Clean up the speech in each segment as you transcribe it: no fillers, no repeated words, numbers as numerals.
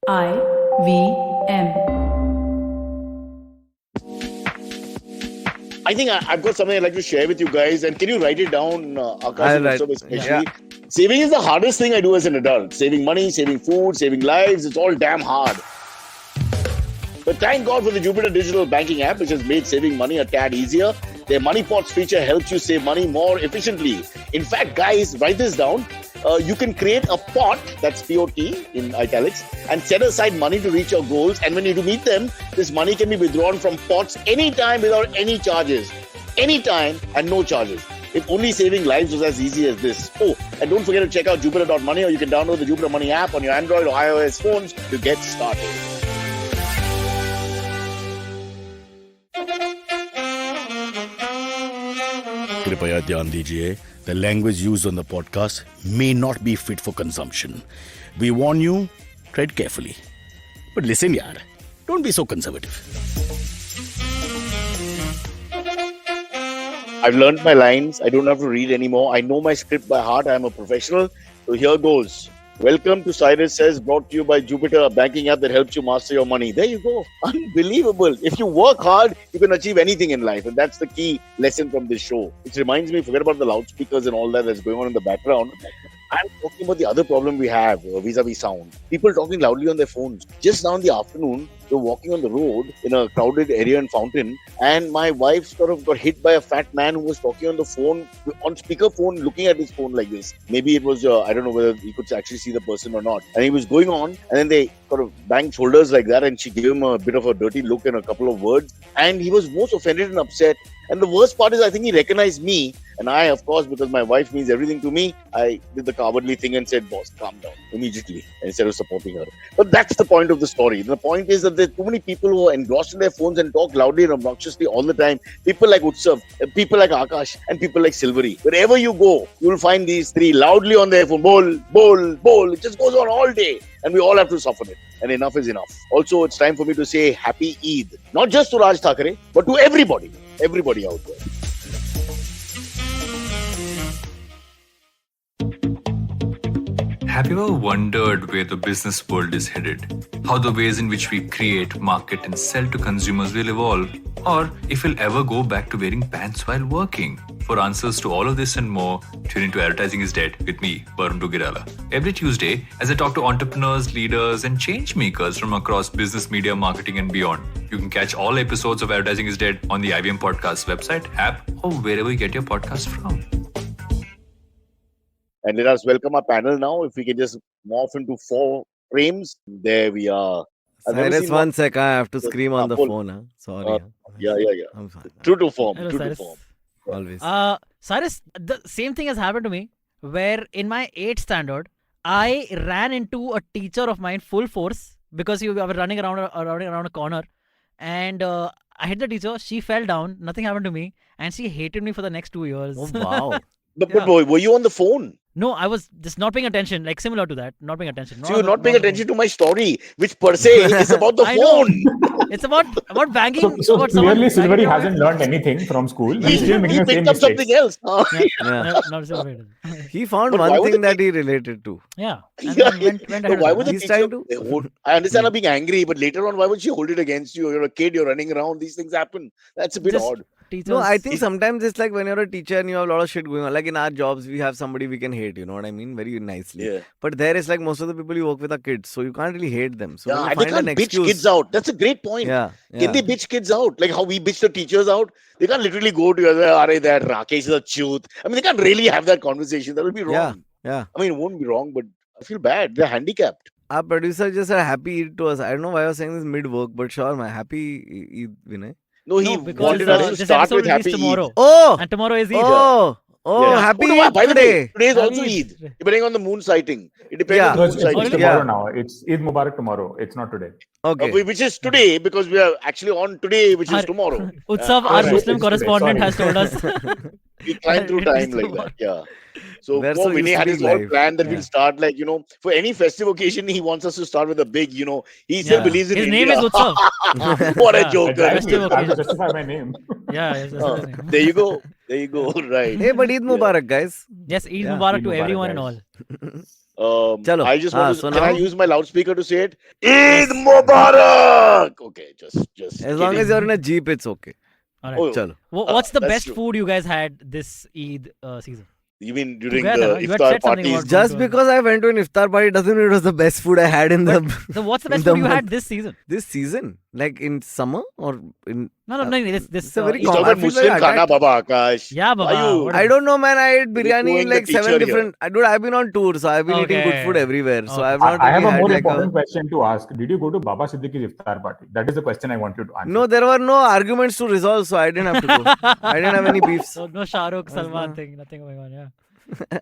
IVM. I think I've got something I'd like to share with you guys. And can you write it down, Aakash and Utsav especially? Yeah. Saving is the hardest thing I do as an adult. Saving money, saving food, saving lives. It's all damn hard. But thank God for the Jupiter Digital Banking app, which has made saving money a tad easier. Their Money Pots feature helps you save money more efficiently. In fact, guys, write this down. You can create a pot, that's P-O-T in italics, and set aside money to reach your goals. And when you do meet them, this money can be withdrawn from pots anytime without any charges. Anytime and no charges. If only saving lives was as easy as this. Oh, and don't forget to check out Jupiter.money, or you can download the Jupiter Money app on your Android or iOS phones to get started. कृपया ध्यान दीजिए, the language used on the podcast may not be fit for consumption. We warn you, tread carefully. But listen yaar, don't be so conservative. I've learned my lines. I don't have to read anymore. I know my script by heart. I'm a professional. So here goes. Welcome to Cyrus Says, brought to you by Jupiter, a banking app that helps you master your money. There you go. Unbelievable. If you work hard, you can achieve anything in life. And that's the key lesson from this show. Which reminds me, forget about the loudspeakers and all that's going on in the background. I'm talking about the other problem we have vis-a-vis sound. People talking loudly on their phones. Just now in the afternoon, we were walking on the road in a crowded area in Fountain, and my wife sort of got hit by a fat man who was talking on the phone, on speakerphone, looking at his phone like this. Maybe it was, I don't know whether he could actually see the person or not. And he was going on, and then they sort of banged shoulders like that, and she gave him a bit of a dirty look and a couple of words. And he was most offended and upset. And the worst part is, I think he recognized me. And I, of course, because my wife means everything to me, I did the cowardly thing and said, boss, calm down immediately, instead of supporting her. But that's the point of the story. The point is that there are too many people who are engrossed in their phones and talk loudly and obnoxiously all the time. People like Utsav, people like Aakash, and people like Silverie. Wherever you go, you will find these three loudly on their phone. Bol, bol, bol. It just goes on all day. And we all have to suffer it. And enough is enough. Also, it's time for me to say Happy Eid. Not just to Raj Thackeray, but to everybody. Everybody out there. Have you ever wondered where the business world is headed? How the ways in which we create, market, and sell to consumers will evolve? Or if we'll ever go back to wearing pants while working? For answers to all of this and more, tune into Advertising is Dead with me, Varun. Every Tuesday, as I talk to entrepreneurs, leaders, and change makers from across business, media, marketing, and beyond. You can catch all episodes of Advertising is Dead on the IBM Podcast website, app, or wherever you get your podcast from. And let us welcome our panel now. If we can just morph into 4 frames. There we are. Cyrus, one sec. I have to scream on the phone. Huh? Sorry. Yeah. I'm fine. True to form. Hello, True Cyrus. to form. Always. Cyrus, the same thing has happened to me where in my 8th standard, I ran into a teacher of mine full force because we were running around a corner, and I hit the teacher. She fell down. Nothing happened to me, and she hated me for the next 2 years. Oh, wow. But were you on the phone? No, I was just not paying attention, like similar to that, not paying attention. So you're not paying attention to my story, which per se is about the I know. phone. It's about banging. So about someone clearly, banging Silverie your hasn't wife. learned anything from school. He's still making He the same picked up mistakes. something else. Yeah. Not Silverie. He found But why one would thing the that he related to. Yeah. And Yeah, then went But ahead why of would that. the He's trying teacher to- hold? I understand her being angry, but later on, why would she hold it against you? You're a kid, you're running around, these things happen. That's a bit Just odd. teachers. No, I think sometimes it's like when you're a teacher and you have a lot of shit going on. Like in our jobs, we have somebody we can hate, you know what I mean? Very nicely. Yeah. But there is like most of the people you work with are kids, so you can't really hate them. So Yeah, when you and they find can't an bitch excuse. kids out. That's a great point. Yeah. Can they bitch kids out? Like how we bitch the teachers out? They can't literally go to the other, "Arey, that Rakesh is a chooth." I mean, they can't really have that conversation. That would be wrong. Yeah. I mean, it won't be wrong, but I feel bad. They're handicapped. Our producer just said happy Eid to us. I don't know why I was saying this mid-work, but sure, my happy Eid, Vinay. No, he No, because wanted us to this start episode with released Happy tomorrow. Eid. Oh! And tomorrow is Eid. Oh, Yeah. happy Oh, no, Eid by the way, today. today is also Happy Eid, Eid. depending on the moon sighting. It depends Yeah. on No, the it's, moon it's sighting. tomorrow Yeah. now. It's Eid Mubarak tomorrow. It's not today. Okay. Which is today, because we are actually on today, which is Our- tomorrow. Utsav, Yeah. our Right, Muslim it's today. correspondent, Sorry. has told us. We climb through It time is like tomorrow. that. Yeah. So We're poor so used Vinay to had this his all life. planned that Yeah. we'll start like, for any festive occasion, he wants us to start with a big, he still Yeah. believes in His India. name is Utsav. What a Yeah. joker. Festive I have to occasion. justify my name. Yeah, yes, that's his name. There you go. There you go. Right. Hey, but Eid Mubarak, guys. Yes, Eid Yeah. Mubarak Eid to Mubarak, everyone and guys. all. Chalo. I just want to. So Can I now, use my loudspeaker to say it? Eid Yes. Mubarak. Okay, just as long kidding. as you're in a jeep, it's okay. All right. Oh, Chalo. What's the that's best true. food you guys had this Eid season? You mean during Together, the no? You had iftar said something parties? about Just going to- because I went to an iftar party doesn't mean it was the best food I had in the So what's the best in the food you month. had this season? This season, like in summer or in. No, this It's a very Eid He's talking I about feel very Muslim khana, attacked. Baba Akash. Yeah, Why Baba. you? What I don't know, man. I ate You're biryani in throwing the like 7 teacher here. different. Dude, I've been on tour, so I've been eating good food Okay. everywhere. So Okay. I've not I really have a had more like important a. question to ask. Did you go to Baba Siddiqui's iftar party? That is the question I want you to answer. No, there were no arguments to resolve, so I didn't have to go. I didn't have any beefs. No Shah Rukh, Was Salman not- thing, nothing going on. Yeah.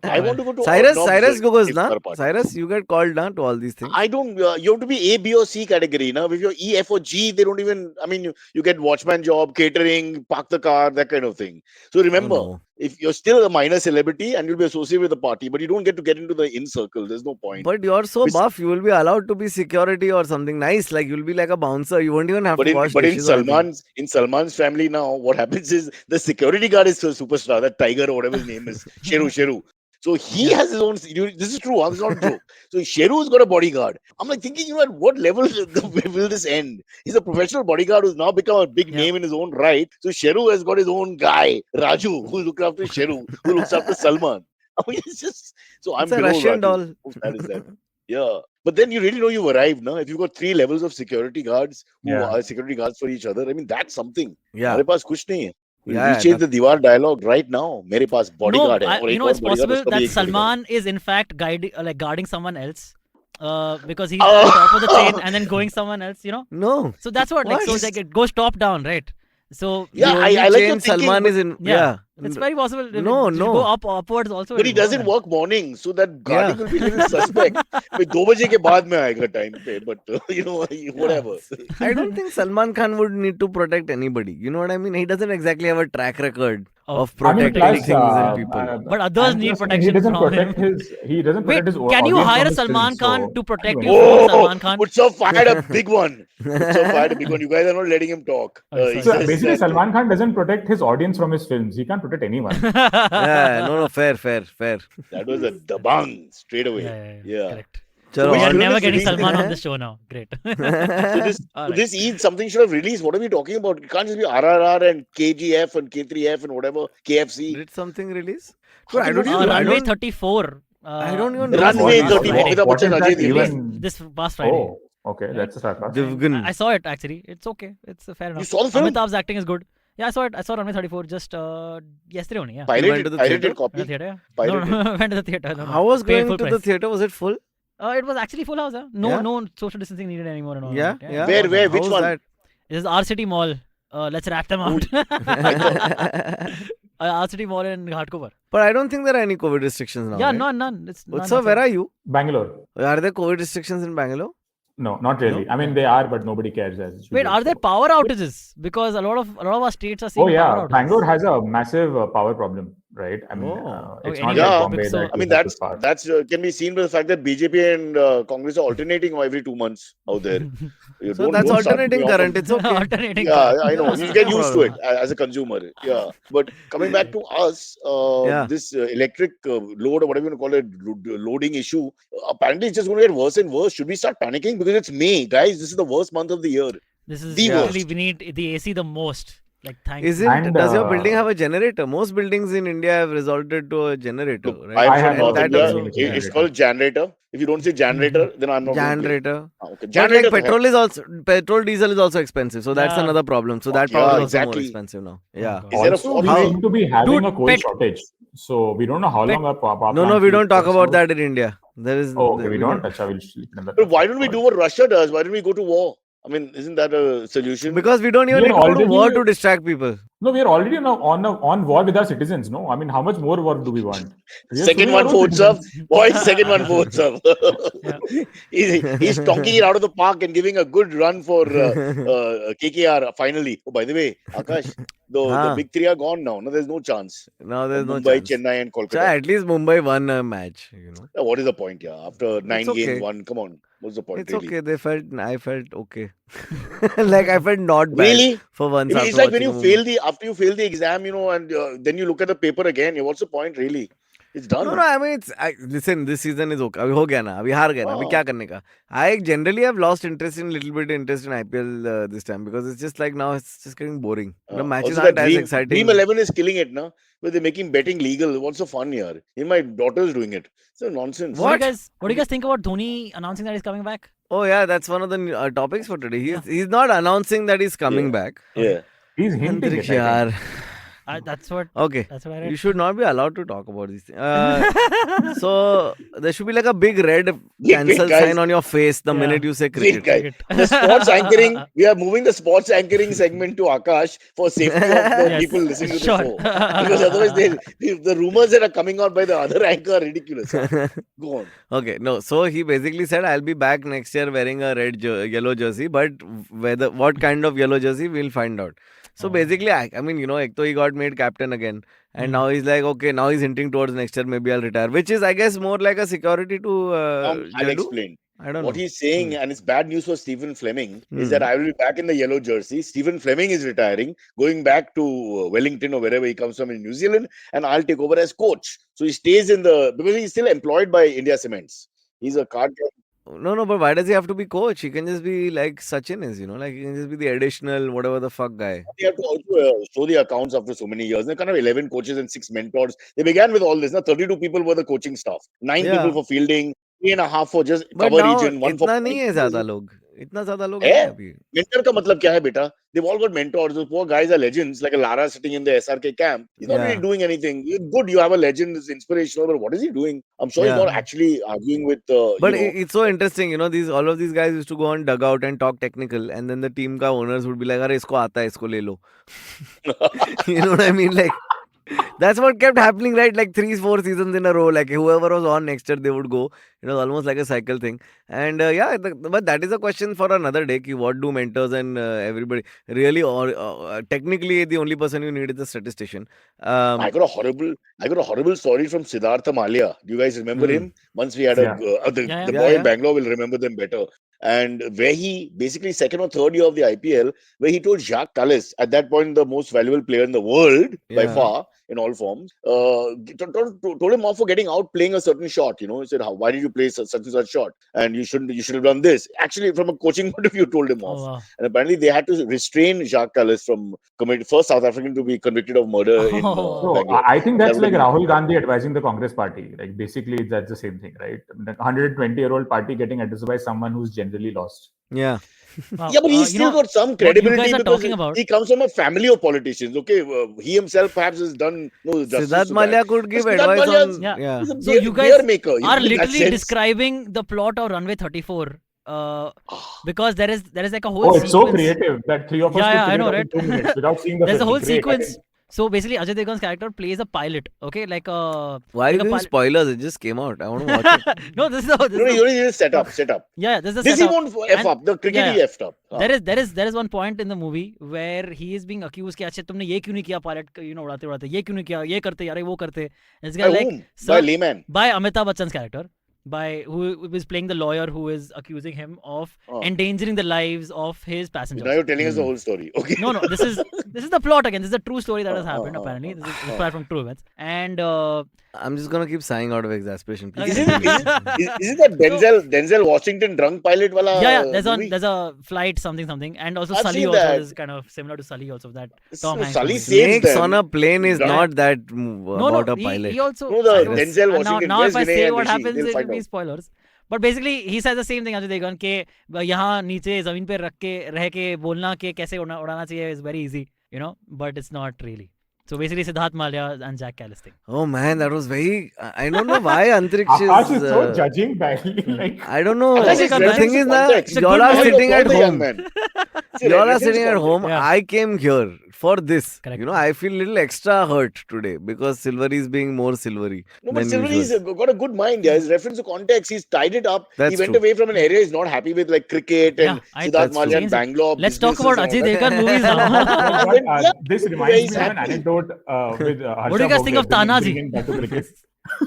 I want to go to Cyrus Arnab's goes na. iftar party. Cyrus, you get called na to all these things. I don't. You have to be A, B, or C category. Now, if you're E, F, or G, they don't even. I mean, you get watchman job, catering, park the car, that kind of thing. So remember, no. if you're still a minor celebrity and you'll be associated with the party, but you don't get into the in circle. There's no point. But you're so Which- buff, you will be allowed to be security or something nice. Like you'll be like a bouncer. You won't even have But to in wash but in dishes or anything. Salman's family now, what happens is the security guard is a superstar, that tiger or whatever his name is, Sheru. So he has his own. This is true. This is not a joke. So Sheru's got a bodyguard. I'm like thinking, at what level will this end? He's a professional bodyguard who's now become a big Yeah. name in his own right. So Sheru has got his own guy, Raju, who looks after Sheru, who looks after Salman. I mean, it's just so I'm It's a below Russian Raju. doll. How sad is that? Yeah. But then you really know you've arrived, no? If you've got 3 levels of security guards who Yeah. are security guards for each other, I mean, that's something. Yeah. हमारे पास कुछ नहीं है. Yeah, We change the Diwar dialogue right now. मेरे पास bodyguard है. और एक और it's bodyguard, possible उसका भी that एक bodyguard. Salman is in fact guarding someone else. Because he's at the top of the chain and then going someone else, No. So that's what, so it's like it goes top down, right? So Yeah, The I only like your chain thinking, Salman but- is in. yeah, Yeah. it's very possible. If No, it should no. go upwards also. But he it'll go doesn't then. work mornings, so that guarding Yeah. will be a little suspect. भाई 2 बजे के बाद में आएगा time पे, but whatever. I don't think Salman Khan would need to protect anybody. You know what I mean? He doesn't exactly have a track record of Of I mean, protecting plus, things and people. But others and need plus, protection He doesn't from protect him. his. He doesn't Wait, protect his. can you audience hire from a his Salman films, Khan so to protect anyway. you from Oh, Salman Khan? Utsav fired a big one. Utsav fired a big one. You guys are not letting him talk. Oh, He sorry. So says basically, that- Salman Khan doesn't protect his audience from his films. He can't protect anyone. Yeah, no, fair. That was a dabang straight away. Yeah. Correct. Chalo, We are Which film never is getting released? Salman on this show now. Great. So this, Alright. this Eid, something should have released. What are we talking about? It can't just be RRR and KGF and K3F and whatever, KFC. Did something release? How Dude, I can don't you even. do I Runway don't. 34. I don't even know. Runway what- 34. Friday. Amitabh What is Bachchan, that Ajay Devgan. even? This past Friday. Oh, okay, that's a sarcasm. Divgan. I saw it actually. It's okay. It's fair enough. You saw the film? Amitabh's acting is good. Yeah, I saw it. I saw Runway 34 just yesterday only. Yeah. went Pirated, to the pirated theatre? copy. Went to the theater. Yeah. Pirated. No, went to the theater. No, How was Paid going full to the price. theater? Was it full? It was actually full house. No, Yeah? no social distancing needed anymore. And all Yeah, that. yeah. Where, How which was one? that? This is R City Mall. Let's wrap them out. R City Mall in Ghatkopar. But I don't think there are any COVID restrictions now. Yeah, right? none. It's none. Utsav, where are you? Bangalore. Are there COVID restrictions in Bangalore? No, not really. I mean, they are, but nobody cares. As Wait, usual, are there so- power outages? Because a lot of our states are seeing Oh yeah, power outages. Bangalore has a massive power problem, right? I mean, Oh. it's Okay, not anyway, like Bombay so- that I you mean, have to power. that's can be seen by the fact that BJP and Congress are alternating every 2 months out there. You So don't- that's don't start me alternating off current. on- It's okay. Alternating. Yeah, I know. You get No used to it problem. as a consumer. Yeah. But coming back to us, Yeah. this electric load or whatever you want to call it, loading issue, apparently it's just going to get worse and worse. Should we start panicking? Because it's May, guys. This is the worst month of the year. This is The actually worst. we need the AC the most. Like thanks. Isn't And, does your building uh, have a generator? Most buildings in India have resorted to a generator, Look, right? I'm I from have North that India. also- It's called generator. If you don't say generator, then I'm not going to play. Generator. Okay. But like Generator. petrol, diesel is also expensive. So that's Yeah. another problem. So that Yeah, power is also exactly. more expensive now. Yeah. God. Is there a Also, we how- seem to be having Dude, a coal pet- shortage, so we don't know how long our power No, plant we will don't talk go about slow. that in India. There is. Oh, okay, we don't. don't- Achha, we'll sleep in the- But why don't we do what Russia does? Why don't we go to war? I mean, isn't that a solution? Because we don't even We need are to go to already- war to distract people. No, we are already on war with our citizens. No, I mean, how much more war do we want? We are Second suing one our for own Utsav. citizens. Boys, second one for Utsav. Yeah. He's tonking it out of the park and giving a good run for KKR finally. Oh, by the way, Aakash, the Huh. big three are gone now. No, there's no chance. Now there's no Mumbai, chance. Chennai, and So Kolkata. at least Mumbai won a match. What is the point? Yeah, after 9 okay. games, one. Come on, what's the point? It's really? okay. I felt okay. Like I felt not bad Really? for once I mean, after it's like when watching you a movie. after you fail the exam, and then you look at the paper again. What's the point, really? It's done. No, I mean, listen, this season is okay. अभी हो गया ना, अभी हार गए ना, अभी क्या Ah, करने का? I generally have lost little bit interest in IPL this time because it's just like now it's just getting boring. The matches also, that aren't as Dream exciting. 11 is killing it now. Where they're making betting legal. What's the fun here? Even my daughter's doing it. It's a nonsense. What do you What? guys What do you guys think about Dhoni announcing that he's coming back? Oh yeah, that's one of the topics for today. Yeah. He's not announcing that he's coming Yeah. back. Okay. Yeah. He's hinting Antariksh it, I think. yaar. That's what Okay. I You read. should not be allowed to talk about these things. So there should be like a big red Wait, cancel guys. sign on your face the Yeah. minute you say Wait, cricket. guys. Cricket. The sports anchoring, we are moving the sports anchoring segment to Akash for safety of the Yes, people listening to the sure. show. Because otherwise, the rumors that are coming out by the other anchor are ridiculous. Huh? Go on. Okay, no. So he basically said, "I'll be back next year wearing a yellow jersey, but what kind of yellow jersey, we'll find out." So Oh. basically, I mean, ek to he got made captain again, and now he's like, okay, now he's hinting towards next year, maybe I'll retire, which is, I guess, more like a security to I'll Jaddu. explain. I don't What know. he's saying, and it's bad news for Stephen Fleming, is Hmm. that I will be back in the yellow jersey. Stephen Fleming is retiring, going back to Wellington or wherever he comes from in New Zealand, and I'll take over as coach. So he stays because he's still employed by India Cements. He's a card. No, but why does he have to be coach? He can just be like Sachin is, like he can just be the additional whatever the fuck guy. They have to also show the accounts after so many years. They're kind of 11 coaches and 6 mentors. They began with all this. Now, 32 people were the coaching staff, 9 people Yeah, for fielding, 3.5 for just but cover now region, one for इतना नहीं point. है ज्यादा लोग, इतना ज्यादा लोग नहीं है है अभी. mentor का मतलब क्या है बेटा? They've all got mentors. Those poor guys are legends, like a Lara sitting in the SRK camp. He's not really Yeah, doing anything. Good, you have a legend, it's inspirational, but what is he doing? I'm sure he's yeah. not actually arguing with, But it's so interesting, these all of these guys used to go on dugout and talk technical, and then the team ka owners would be like, "अरे इसको आता है, इसको ले लो." You know what I mean? Like that's what kept happening, right? Like 3-4 seasons in a row. Like whoever was on next year, they would go. It was almost like a cycle thing. And yeah, but that is a question for another day. Ki what do mentors and everybody really, or technically, the only person you need is the statistician. I got a horrible story from Siddhartha Malia. Do you guys remember Hmm. him? Once we had Yeah. the Yeah, the Yeah, boy in yeah. Bangalore will remember them better. And where he basically second or third year of the IPL, where he told Jacques Kallis, at that point the most valuable player in the world by Yeah. far in all forms, told him off for getting out playing a certain shot. He said, why did you play such and such shot? And you should have done this. Actually, from a coaching point of view, told him Oh off. wow. And apparently they had to restrain Jacques Kallis from first South African to be convicted of murder in Oh. So Bangalore. I think That that's would have like been Rahul Gandhi advising the Congress party. Like basically that's the same thing, right? The 120-year-old party getting advised by someone who's generally lost. Yeah. Wow. Yeah, but he's still got some what you credibility guys are because talking about. he comes from a family of politicians. Okay, he himself perhaps has done no justice Siddharth to that. Malia could give But Siddharth advice Malia's- on. Yeah. Yeah. He's a So beer, you guys beer maker. are in that literally sense. describing the plot of Runway 34. Because there is like a whole Oh, it's so sequence. creative that three of us Yeah, could I figure know, it out right? in 2 minutes without seeing the There's a film. whole Great. sequence. So basically, Ajay Devgan's character plays a pilot. Okay, like a Why are you like a doing pilot. spoilers? It just came out. I want to watch it. No, this is the, this No, is you the only need set up. yeah, this is the This he setup. won't F And- up. The cricket yeah, he effed up. there is one point in the movie where he is being accused कि अच्छा तुमने ये क्यों नहीं किया pilot उड़ाते उड़ाते ये क्यों नहीं किया ये करते यार वो करते. This By guy like whom? By layman. by Amitabh Bachchan's character, by who is playing the lawyer who is accusing him of Oh. endangering the lives of his passengers. Now you're telling us the whole story. Okay. No, this is the plot again. This is a true story that has happened. oh, Apparently, oh, this is oh. inspired from true events. And I'm just gonna keep sighing out of exasperation. Please. Isn't that Denzel Washington drunk pilot wala yeah, movie? there's a flight something, and also I've Sully seen also that. is kind of similar to Sully also that So Tom Hanks. Sully movie. saves Snakes them. on a plane is Drunk. not that No, about a he pilot. also. No, the I don't- Denzel and Washington. Now Where's if I Vinay say and what Rishi? happens, They'll it will find be out. spoilers. But basically, he says the same thing. Ajay Devgan के यहाँ नीचे जमीन पे रख के रह के बोलना के कैसे उड़ाना चाहिए is very easy, but it's not really. So basically, Siddharth Malia and Jack Callis thing. Oh man, that was very. I don't know why Antariksh Akash is is. so judging badly. Like I don't know. Akash is The referring thing to is that context. It's a y'all good are movie. sitting at The young home. man. Y'all are sitting at home. Yeah. I came here for this. Correct. I feel little extra hurt today because Silverie is being more silvery No, but than Silverie's usual. got a good mind. Yeah, his reference to context, he's tied it up. That's he went true. away from an area he's not happy with, like cricket and Siddharth that's Malia true. and Bangalore. Let's talk businesses about and Ajay all that. Devgan movies now. But, Yeah, this he's reminds me of an happy. anecdote with Harsha What do you guys think Bhogale of Tanaji? bringing back to cricket.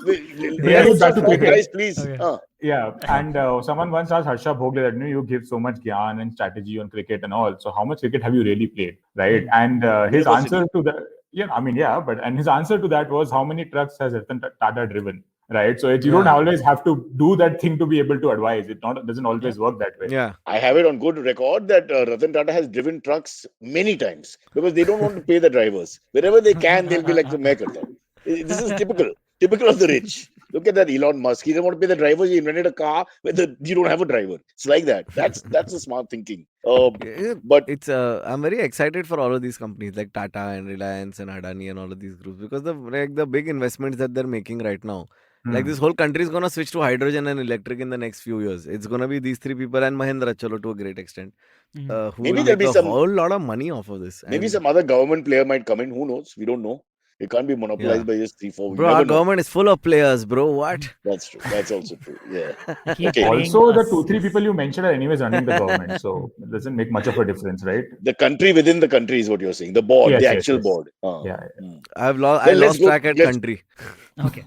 Let's back to talk, cricket. guys, please. Okay. Yeah, and someone once asked Harsha Bhogle that you give so much gyan and strategy on cricket and all. So how much cricket have you really played, right? And his University. answer to that, and his answer to that was how many trucks has Ratan Tata driven, right? So you don't always have to do that thing to be able to advise. It doesn't always work that way. Yeah. I have it on good record that Ratan Tata has driven trucks many times because they don't want to pay the drivers. Wherever they can, they'll be like, "Main karta hu." This is typical of the rich. Look at that Elon Musk. He doesn't want to pay the drivers. He invented a car where you don't have a driver. It's like that. That's a smart thinking. But It's I'm very excited for all of these companies like Tata and Reliance and Adani and all of these groups because the big investments that they're making right now. Like this whole country is gonna switch to hydrogen and electric in the next few years. It's gonna be these three people and Mahindra Chalo to a great extent, who Maybe will there'll make be a some- whole lot of money off of this. maybe And some other government player might come in. Who knows? We don't know. It can't be monopolized by just 3-4. We bro, never our know. government is full of players, bro. What? That's true. That's also true. Yeah. Keep Okay. playing Also, the us. 2-3 people you mentioned are anyways running the government, so it doesn't make much of a difference, right? The country within the country is what you're saying. The board, Yes, the yes, actual yes. board. Yeah. I Well, let's lost go- track at let's- country. Okay.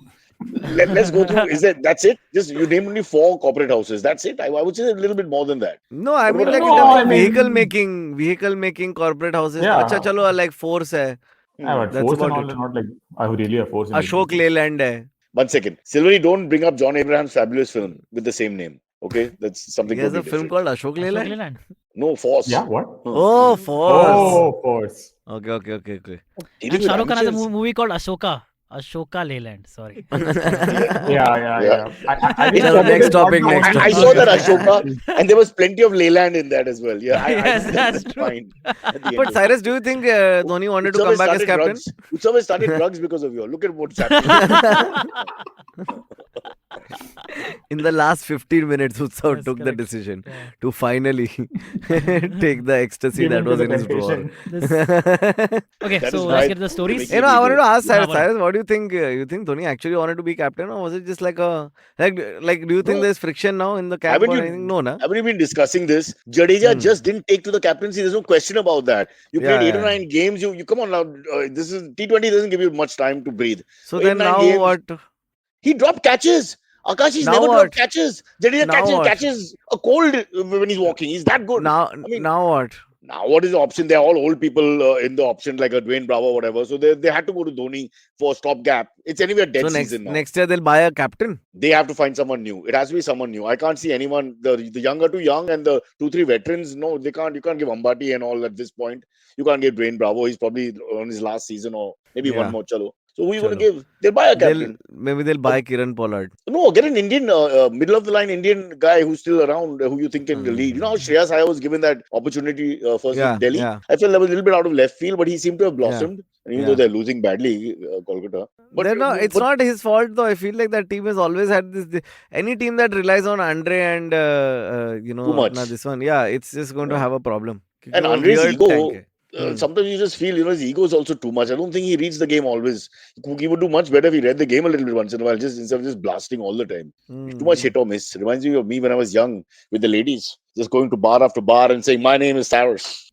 Let's go through. That's it? Just you named only 4 corporate houses. That's it. I would say a little bit more than that. No, I What mean about- like in No, terms I of mean- vehicle making corporate houses. Yeah. Acha chalo like Force hai, Yeah, but That's force and about all it. are not like really a force. in Ashok business. Leyland hai. 1 second. Silverie, don't bring up John Abraham's fabulous film with the same name. Okay? That's something He has totally a film different. called Ashok Ashok Leyland. Leyland. No, Force. Yeah, what? Oh, Force. Oh, force. Okay. Dealing And with Shah Rukh Khan has a amateurs. movie called Ashoka Leyland. Sorry. Yeah. I think Chalo, that next is not topic, the next only- I saw that Ashoka, and there was plenty of Leyland in that as well. Yeah, Yes, I, that's true. fine. At the end But of Cyrus, do you think Dhoni wanted to Utsav come has back as started captain? drugs. Utsav has started drugs because of you. Look at what's happening. In the last 15 minutes, Utsav Yes, took the correct. decision Yeah. to finally take the ecstasy Give that in to was the in his drawer. temptation. Okay, That so is let's why get to the stories. they You know, I wanted to ask Cyrus. Yeah, Cyrus, what do you think? You think Dhoni actually wanted to be captain, or was it just like a like? Do you think No. there's friction now in the camp Haven't or you- anything? No, na. Haven't you been discussing this? Jadeja just didn't take to the captaincy. There's no question about that. You played Yeah, 8 or yeah. 9 games. You come on now. This is T20 doesn't give you much time to breathe. So Eight, then 9 now games. what? He dropped catches. Akash, he's Now never what? dropped catches. Jadeja Now what? catches a cold when he's walking. He's that good. Now, mean- now what? Now, what is the option? They're all old people in the option, like a Dwayne Bravo or whatever. So they had to go to Dhoni for stopgap. It's anywhere dead So season now. next year they'll buy a captain. They have to find someone new. It has to be someone new. I can't see anyone. The young are too young, and the 2-3 veterans. No, they can't. You can't give Ambati and all at this point. You can't give Dwayne Bravo. He's probably on his last season or maybe Yeah. one more. Chalo. So who are you going to Chalo. give? They'll buy a captain. Maybe they'll buy Kiran Pollard. No, get an Indian, middle of the line Indian guy who's still around, who you think can lead. You know how Shreyas Iyer was given that opportunity first Yeah, in Delhi? yeah. I felt that was a little bit out of left field, but he seemed to have blossomed. And even Yeah. though they're losing badly, Kolkata. It's not his fault though. I feel like that team has always had this. Any team that relies on Andre and Too much. this one, it's just going to have a problem. And Kyunki wo Andre's weird ego, tank hai. sometimes you just feel, his ego is also too much. I don't think he reads the game always. He would do much better if he read the game a little bit once in a while, just instead of just blasting all the time. Too much hit or miss. Reminds me of me when I was young with the ladies, just going to bar after bar and saying, "My name is Cyrus."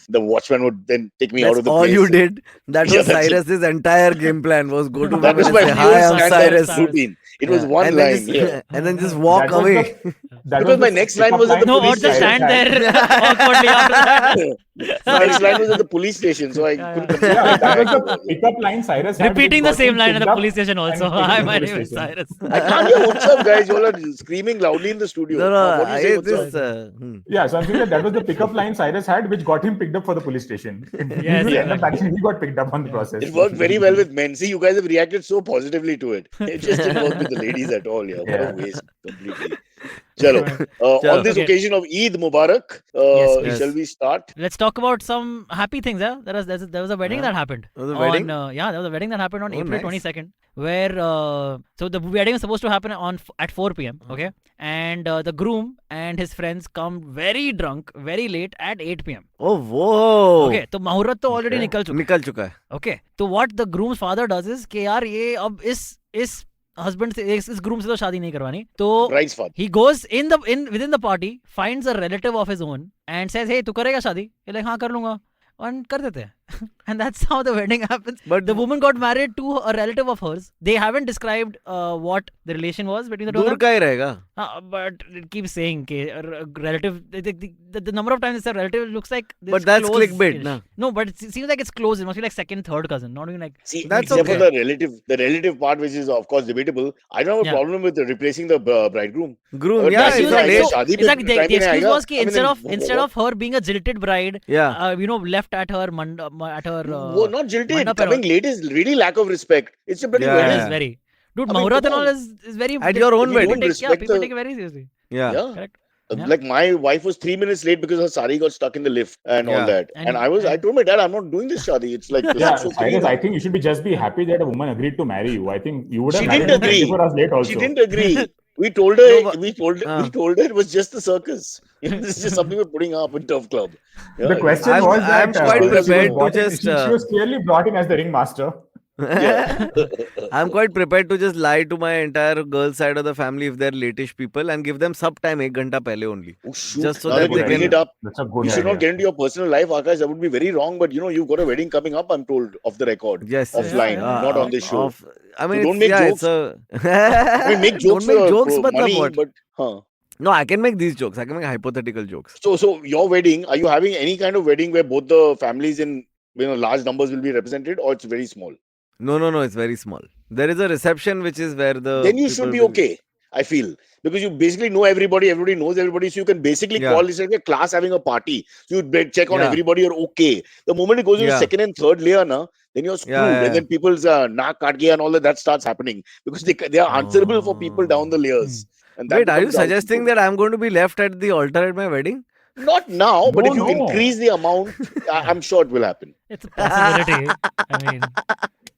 The watchman would then take me out That's of the all place. you did. That Yeah, was that's it. Cyrus's entire game plan was go to That women was and my say, fuel "Hi, I'm stand-up Cyrus." routine. It was one and then line. just, and then just walk That was away. That Because was my the next line pickup was at the No, or police just station. stand there awkwardly after that. My next line was at the police station, so I couldn't. Yeah, that was the pickup line Cyrus had, Repeating the which got same him line at the picked up police station also. and taken Hi, to the my police name is station. Cyrus. I can't hear what's up, guys. You all are screaming loudly in the studio. No, What do you say, what's up? Yeah, so I'm saying that was the pickup line Cyrus had, which got him picked up for the police station. Yes, Actually, he got picked up on the process. It worked very well with men. See, you guys have reacted so positively to it. It just didn't work with the ladies at all. Yeah, what a waste completely. Chalo. On this Okay. occasion of Eid Mubarak, Yes. shall we start? Let's talk about some happy things. Yeah, there was a wedding that happened. There was a wedding? There was a wedding that happened on Oh, April nice. 22nd, where so the wedding was supposed to happen at 4 p.m. Okay, and the groom and his friends come very drunk, very late at 8 p.m. Oh, whoa. Okay, तो मुहूर्त तो already निकल चुका है. निकल चुका है. Okay, so what the groom's father does is कि यार ये अब इस husband से इस groom से तो शादी नहीं करवानी. तो Bride's father. he goes within the party, finds a relative of his own and says, "Hey, तू करेगा शादी?" He's like, हाँ कर लूंगा. और कर देते हैं. And that's how the wedding happens. But The woman got married to a relative of hers. They haven't described what the relation was between the two of दूर them. का ही रहेगा. But it keeps saying relative. The number of times it's a relative looks like. But that's close clickbait, ish. na? No, but it seems like it's close. It must be like second, third cousin, not even like. See, That's except okay. for the relative part, which is of course debatable. I don't have a Yeah. problem with replacing the bridegroom. Groom, But yeah, that's it's it, a I late. guess. शादी पे Exactly. time The पे नहीं excuse आएगा. was कि I mean, instead of her being a jilted bride, Yeah. left at her at her. वो not jilted. mandap Coming late is really lack of respect. It's a bloody Yeah, wedding. It yeah. is very. Dude, I mean, Mahurat come and all on. is very. At your own You wedding. don't respect people the- take it very seriously. Yeah. Yeah. Correct. Yeah. Like my wife was 3 minutes late because her sari got stuck in the lift and all Yeah. that. And I told my dad, I'm not doing this shadi. It's like this Yeah, is so Cyrus, clean. I think you should just be happy that a woman agreed to marry you. I think you would have She married didn't him agree. 24 hours late also. She didn't agree. We told her. No, but- we told her it was just a circus. This is just something we're putting up in Turf Club. Yeah, The question I'm- was I'm that quite she was prepared to brought in- just, she was clearly brought in as the ringmaster. I'm quite prepared to just lie to my entire girl side of the family if they're latish people and give them sub time 1 घंटा पहले only. Oh, shoot. Just so now that that you they bring can- it up, That's a good you should not idea. get into your personal life, Aakash. That would be very wrong. But you've got a wedding coming up. I'm told off the record, Yes. offline, not on this show. I mean, So don't make it's jokes. a. I mean, make jokes Don't make for, jokes, for matlab money, what? but huh. No, I can make these jokes. I can make hypothetical jokes. So your wedding, are you having any kind of wedding where both the families in large numbers will be represented, or it's very small? No, it's very small. There is a reception which is where the. Then you people should be will- okay, I feel. Because you basically know everybody knows everybody, so you can basically Yeah. call this like a class having a party. So you check on Yeah. everybody, you're okay. The moment it goes to the Yeah. second and third layer, then you're screwed. Yeah. And then people's naak kaat gaya and all that starts happening. Because they are answerable for people down the layers. And that Wait, are you becomes the suggesting output. that I'm going to be left at the altar at my wedding? Not now, but No, if you no. increase the amount, I'm sure it will happen. It's a possibility. I mean,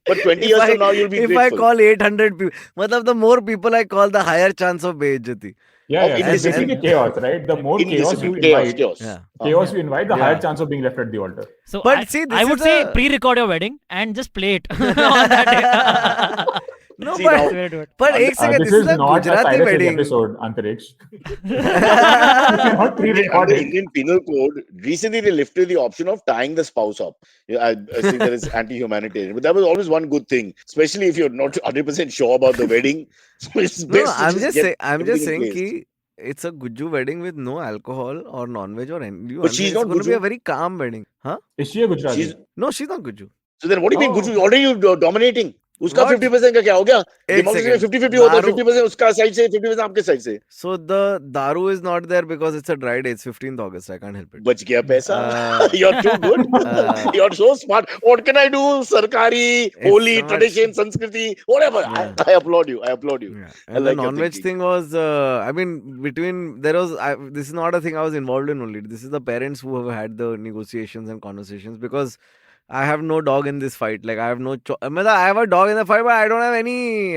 But 20 If years I- from now, you'll be If grateful. I call 800 people, matlab the more people I call, the higher chance of bejjati. Yeah, Of yeah. It's indiscipline. basically chaos, right? The more chaos you invite, Yeah. chaos you invite, the Yeah. higher chance of being left at the altar. so But I, see, this I would is say a- pre-record your wedding and just play it on that day. No, See, but, now- Way to do it. but ek second, This this is a not a Gujarati Cyrus Says wedding. episode, Antariksh. You cannot pre-record Under it. Indian Penal Code, recently they lifted the option of tying the spouse up. I think that is anti-humanitarian, but that was always one good thing, especially if you're not 100% sure about the wedding. So it's No, best to I'm just get saying. I'm just everything saying in place. ki it's a Guju wedding with no alcohol or non-veg or any. But she's it's not going to be a Guju. very calm wedding, huh? Is she a Gujarati? She's, No, she's not Guju. so then what do you mean, Oh. Guju? Already you dominating. उसका What? 50% का क्या हो गया? एक Democracy में second. 50-50 होता है, दारू- 50% उसका side से, 50% आपके side से. So the daru is not there because it's a dry day. It's 15th August. I can't help it. बच गया पैसा. Uh, You're too good. You're so smart. What can I do? Sarkari, holy, so much- tradition, Sanskriti, whatever. Yeah. I applaud you. I applaud you. Yeah. I And like the your non-veg thinking. thing was, I mean, this is not a thing I was involved in only. This is the parents who have had the negotiations and conversations because I have no dog in this fight. Like, I have no, I have a dog in the fight, but I don't have any,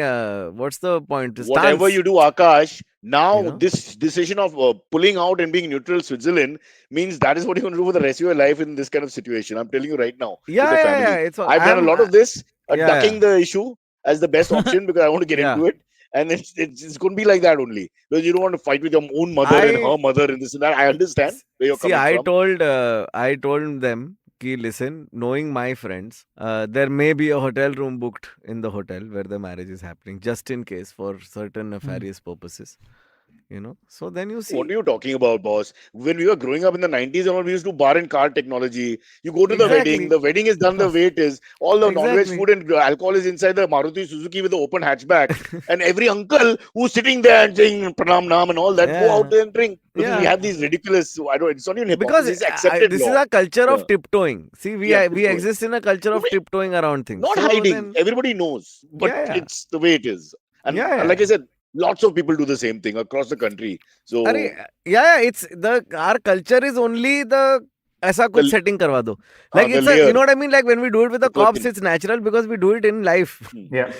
what's the point? Whatever Stance. you do, Aakash, now You know? this decision of pulling out and being neutral Switzerland means that is what you're going to do for the rest of your life in this kind of situation. I'm telling you right now. with Yeah, the yeah, family. yeah. It's, I've done a lot of this, yeah, ducking the issue as the best option because I want to get Yeah. into it. And it's going to be like that only. Because you don't want to fight with your own mother and her mother and this and that. I understand where you're See, coming from. I told them, ki listen, knowing my friends, there may be a hotel room booked in the hotel where the marriage is happening, just in case for certain nefarious purposes. So then you see. What are you talking about, boss? When we were growing up in the 90s and all, we used to do bar and car technology. You go to the Exactly. wedding is done the way it is. All the non-veg Exactly. food and alcohol is inside the Maruti Suzuki with the open hatchback. And every uncle who's sitting there and saying pranam naam and all that, go Yeah. out there and drink. Because Yeah. we have these ridiculous, it's not even Because hypocrisy, it's accepted this law. is a culture of Yeah. tiptoeing. See, we Yeah, we tiptoeing. exist in a culture of No, tiptoeing around things. Not So hiding. then- Everybody knows. But Yeah. it's the way it is. And Yeah. like I said, lots of people do the same thing across the country. So yeah, it's our culture is only the ऐसा कुछ The- setting करवा दो. Like the it's layer. you know what I mean? Like when we do it with the cops, curtain. it's natural because we do it in life. Yeah,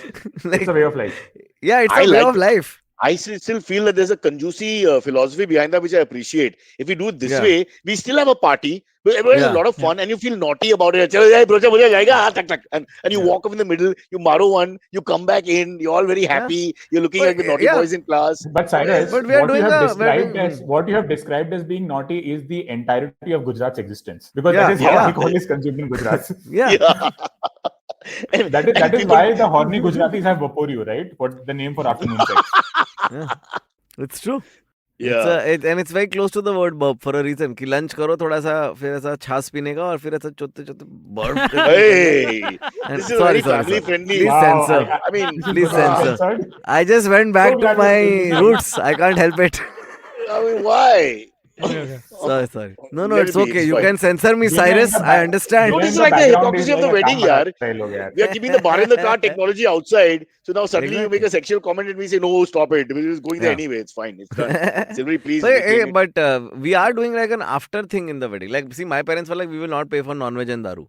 Like, it's a way of life. yeah, it's I a way like of life. I still feel that there's a conjuicy philosophy behind that, which I appreciate. If we do it this way, we still have a party, but everyone has a lot of fun, and you feel naughty about it. Chalo, "Hey, brocha, mujhe jayega, ah, tak, tak." And you walk up in the middle, you maro one, you come back in, you're all very happy, you're looking like the naughty boys in class. But Cyrus, But we are what you doing have a- described we're as what you have described as being naughty is the entirety of Gujarat's existence, because Yeah, that is how yeah. alcohol is consumed in Gujarat. Yeah. And That is people- why the horny Gujaratis have Vaporu, right? What the name for afternoon sex? Yeah. It's true. Yeah. And it's very close to the word burp for a reason. कि lunch करो थोड़ा सा फिर ऐसा छाछ पीने का और फिर ऐसा चोते चोते burp करके Hey, And- this is a very family friendly. Please censor. I mean, this is Please going to be censor. censored. I just went back So to glad my you did that. roots. I can't help it. why? Okay. Sorry. No, Let it's it be, okay. it's You fine. can censor me, Given Cyrus. the I back- understand. No, given this is the like the background hypocrisy is of the like a wedding, काम yaar. बड़ा style हो गया यार. We are keeping the bar in the car technology outside. So now suddenly you Exactly. make a sexual comment and we say, no, stop it. We're just going there Yeah. anyway. It's fine. It's done. Silverie, please. But, retain it. we are doing like an after thing in the wedding. Like, see, my parents were like, we will not pay for non-veg and daru.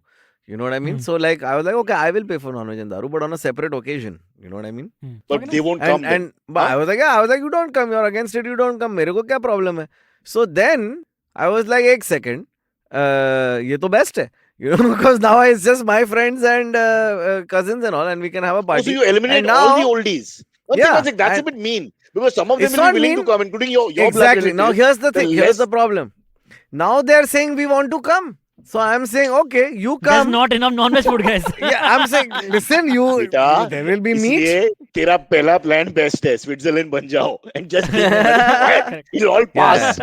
You know what I mean? So, like, I was like, okay, I will pay for non-veg and daru, but on a separate occasion. You know what I mean? But Okay, they nice. won't come then. But Huh? I was like, you don't come. You're against it. You don't come. मेरे को क्या problem है? So then I was like, एक second. ये तो best है. You know, because now it's just my friends and cousins and all, and we can have a Oh, party. so you eliminate And all the now- oldies. Yeah, That's a bit mean. Because some of them It's will not be willing mean. to come, including your blood Exactly. Now relatives. here's the thing. Here's less- the problem. Now they're saying we want to come. So I'm saying, okay, you There's come. not enough non-veg food, guys. Yeah, I'm saying, listen, बेटा, there will be meat. इसलिए तेरा पहला plan best है. Switzerland बन जाओ and just take it. You'll all pass.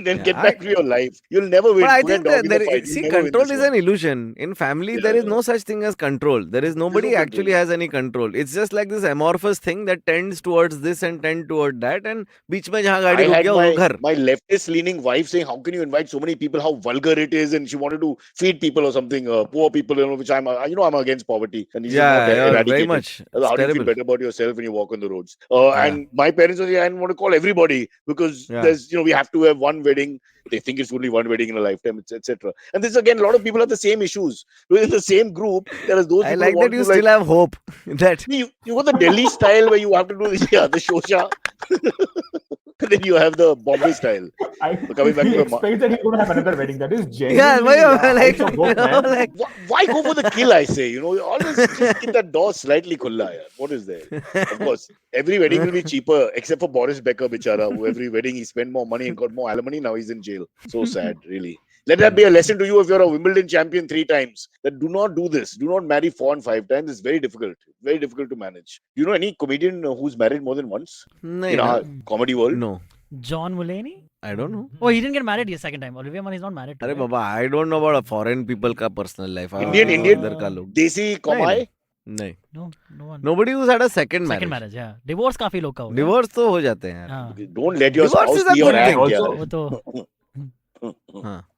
Then get back to your life. You'll never win. But I Forget think that dog in the fight. see, You'll never win control this is one. an illusion. In family, Yeah, there is yeah. no such thing as control. There is nobody no actually control. has any control. It's just like this amorphous thing that tends towards this and tend toward that. And बीच में जहाँ गाड़ी I रुक had गया वो घर. my leftist leaning wife saying, how can you invite so many people? How vulgar it is. And she wanted to feed people or something, poor people, which I'm against poverty. And this is not Yeah, you're very eradicated. much. So It's how do you feel terrible. better about yourself when you walk on the roads? Yeah. And my parents were saying, I want to call everybody because Yeah. there's, we have to have one wedding. They think it's only one wedding in a lifetime, etc. And this again, a lot of people have the same issues. Within the same group, there are those I people like who want that you to still have hope. That you got the Delhi style where you have to do the shosha. And then you have the Bombay style. Coming back He to the expects that he's going to have another wedding. That is genuinely yeah, heights of hope, man. like Why go for the kill? I say, always just keep that door slightly khulla. Yaar. What is there? Of course, every wedding will be cheaper except for Boris Becker, bichara, who every wedding he spent more money and got more alimony. Now he's in jail. So sad, really. Let that be a lesson to you if you're a Wimbledon champion 3 times. That do not do this. Do not marry 4 and 5 times. It's very difficult. Very difficult to manage. Do you know any comedian who's married more than once नहीं, in our comedy world? no, John Mulaney? I don't know. Oh, he didn't get married the second time. Olivia Munn is not married. अरे right? Baba, I don't know about foreign people का personal life. Indian इधर का लोग. Desi Kamai. नहीं. No one. Nobody who's had a second Second marriage. marriage, yeah. Divorce काफी लोग का हो गया. Divorce तो हो जाते हैं यार. हाँ. Don't let your Divorce spouse is a be your good act. thing. Also- yaar. वो तो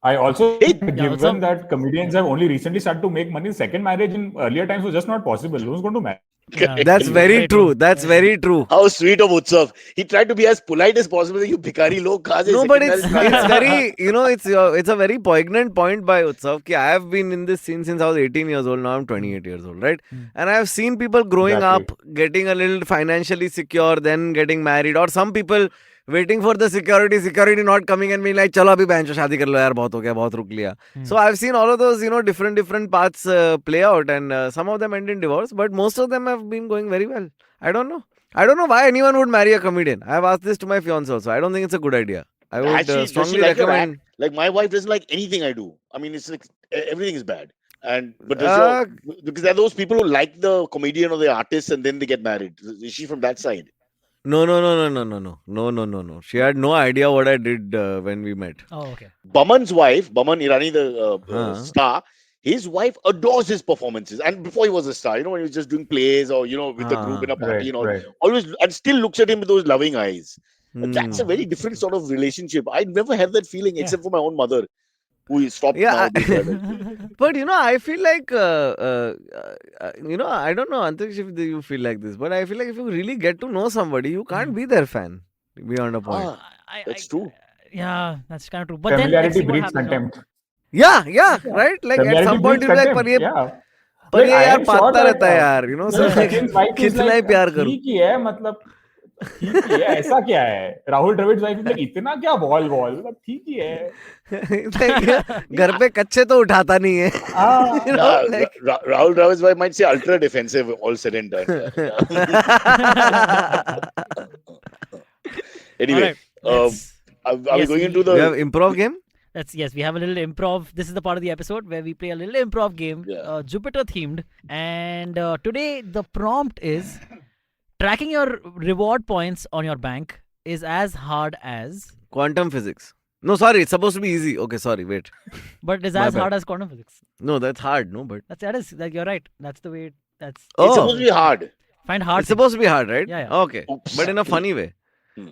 I also, Hey, given also- that comedians have only recently started to make money, second marriage in earlier times was just not possible. Who's going to marry? yeah. That's very true. That's very true. How sweet of Utsav. He tried to be as polite as possible. You bhikari log kahan se No, second but it's marriage? very, it's a very poignant point by Utsav. Ki I have been in this scene since I was 18 years old. Now I'm 28 years old, right? And I have seen people growing Exactly. up, getting a little financially secure, then getting married, or some people waiting for the security not coming and being like, चलो अभी बहन चो शादी कर लो यार, बहुत हो गया, बहुत रुक लिया. So I've seen all of those, different paths play out, and some of them end in divorce, but most of them have been going very well. I don't know why anyone would marry a comedian. I have asked this to my fiance also. I don't think it's a good idea. I would Does she strongly like your recommend. act? Like my wife doesn't like anything I do. I mean, it's like everything is bad. But because there are those people who like the comedian or the artist and then they get married. Is she from that side? No. She had no idea what I did when we met. Oh, okay. Baman's wife, Baman Irani, the star, his wife adores his performances. And before he was a star, when he was just doing plays or, with the group in a party Right, and all, right. always, and still looks at him with those loving eyes. And that's a Hmm. very different sort of relationship. I never had that feeling Yeah. except for my own mother, who stopped Yeah, now. doing that. But I feel like I don't know, Antariksh, if you feel like this, but I feel like if you really get to know somebody, you can't be their fan beyond a point. That's true. Yeah, that's kind of true. But then let's Familiarity see what breeds happens. contempt. Yeah, right? Like at Familiarity some point breeds you'll be like, contempt. पर ये Yeah. पर ये I यार am sure पाता that, रहता है यार, so the like, second wife is कितना ही like, प्यार करूं. ठीक ही है, मतलब ठीक ही है, ऐसा क्या है? Rahul Dravid's wife is like, इतना क्या ball? मतलब ठीक ही है. घर पे कच्चे तो उठाता नहीं है. Ah. You know, like... Rahul Dravid's wife might say ultra defensive, all said and done. Anyway, Alright, are we yes, going into We have the? improv game. yes, we have a little improv. This is the part of the episode where we play a little improv game, Yeah. Jupiter themed. And today the prompt is tracking your reward points on your bank is as hard as, Quantum physics. No, sorry, it's supposed to be easy. Okay, sorry, wait. but is My as bad. hard as quantum physics. No, that's hard, no, but... That is, like, you're right. That's the way. That's It's Oh, supposed to be hard. find hard. it's supposed to be hard, right? Yeah, yeah. Okay, Oops. but in a funny way. Hmm.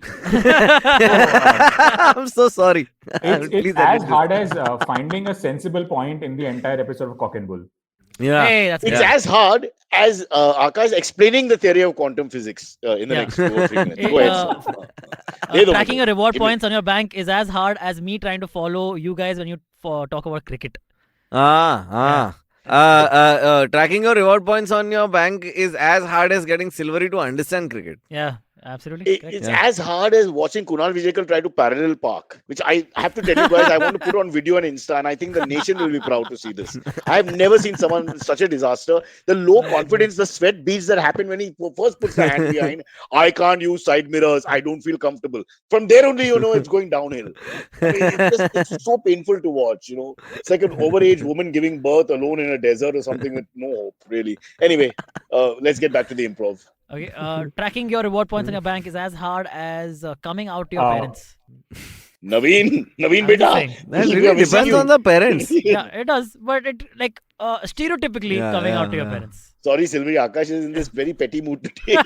I'm so sorry. It's Please as edit hard as finding a sensible point in the entire episode of Cock and Bull. this. Yeah. Hey, that's It's good. as hard as Aakash explaining the theory of quantum physics in the Yeah. next 2 or 3 minutes. Hey, Go ahead. tracking your reward Give me- points on your bank is as hard as me trying to follow you guys when you talk about cricket. Tracking your reward points on your bank is as hard as getting Silverie to understand cricket. Yeah, absolutely. Correct. It's Yeah. as hard as watching Kunal Vijayakar try to parallel park, which I have to tell you guys, I want to put on video on Insta, and I think the nation will be proud to see this. I've never seen someone such a disaster. The low confidence, the sweat beads that happen when he first puts the hand behind. I can't use side mirrors. I don't feel comfortable. From there only, you know, it's going downhill. I mean, it's so painful to watch. You know, it's like an overage woman giving birth alone in a desert or something with no hope, really. Anyway, let's get back to the improv. Okay, tracking your reward points on your bank is as hard as coming out to your Oh. parents. Naveen I'm just beta. saying. That We are really missing depends you. on the parents. Yeah, it does, but it like stereotypically Yeah, coming yeah, out to your yeah. parents. Sorry, Silverie, Aakash is in this very petty mood today.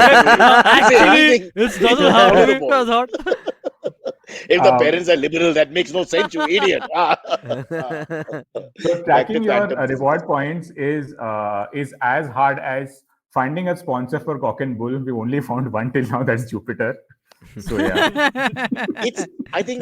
Actually, it doesn't have to be as hard. If the parents are liberal, that makes no sense, you idiot. So tracking your Phantom. reward points is as hard as finding a sponsor for Cock and Bull. We've only found one till now. That's Jupiter. So yeah. I think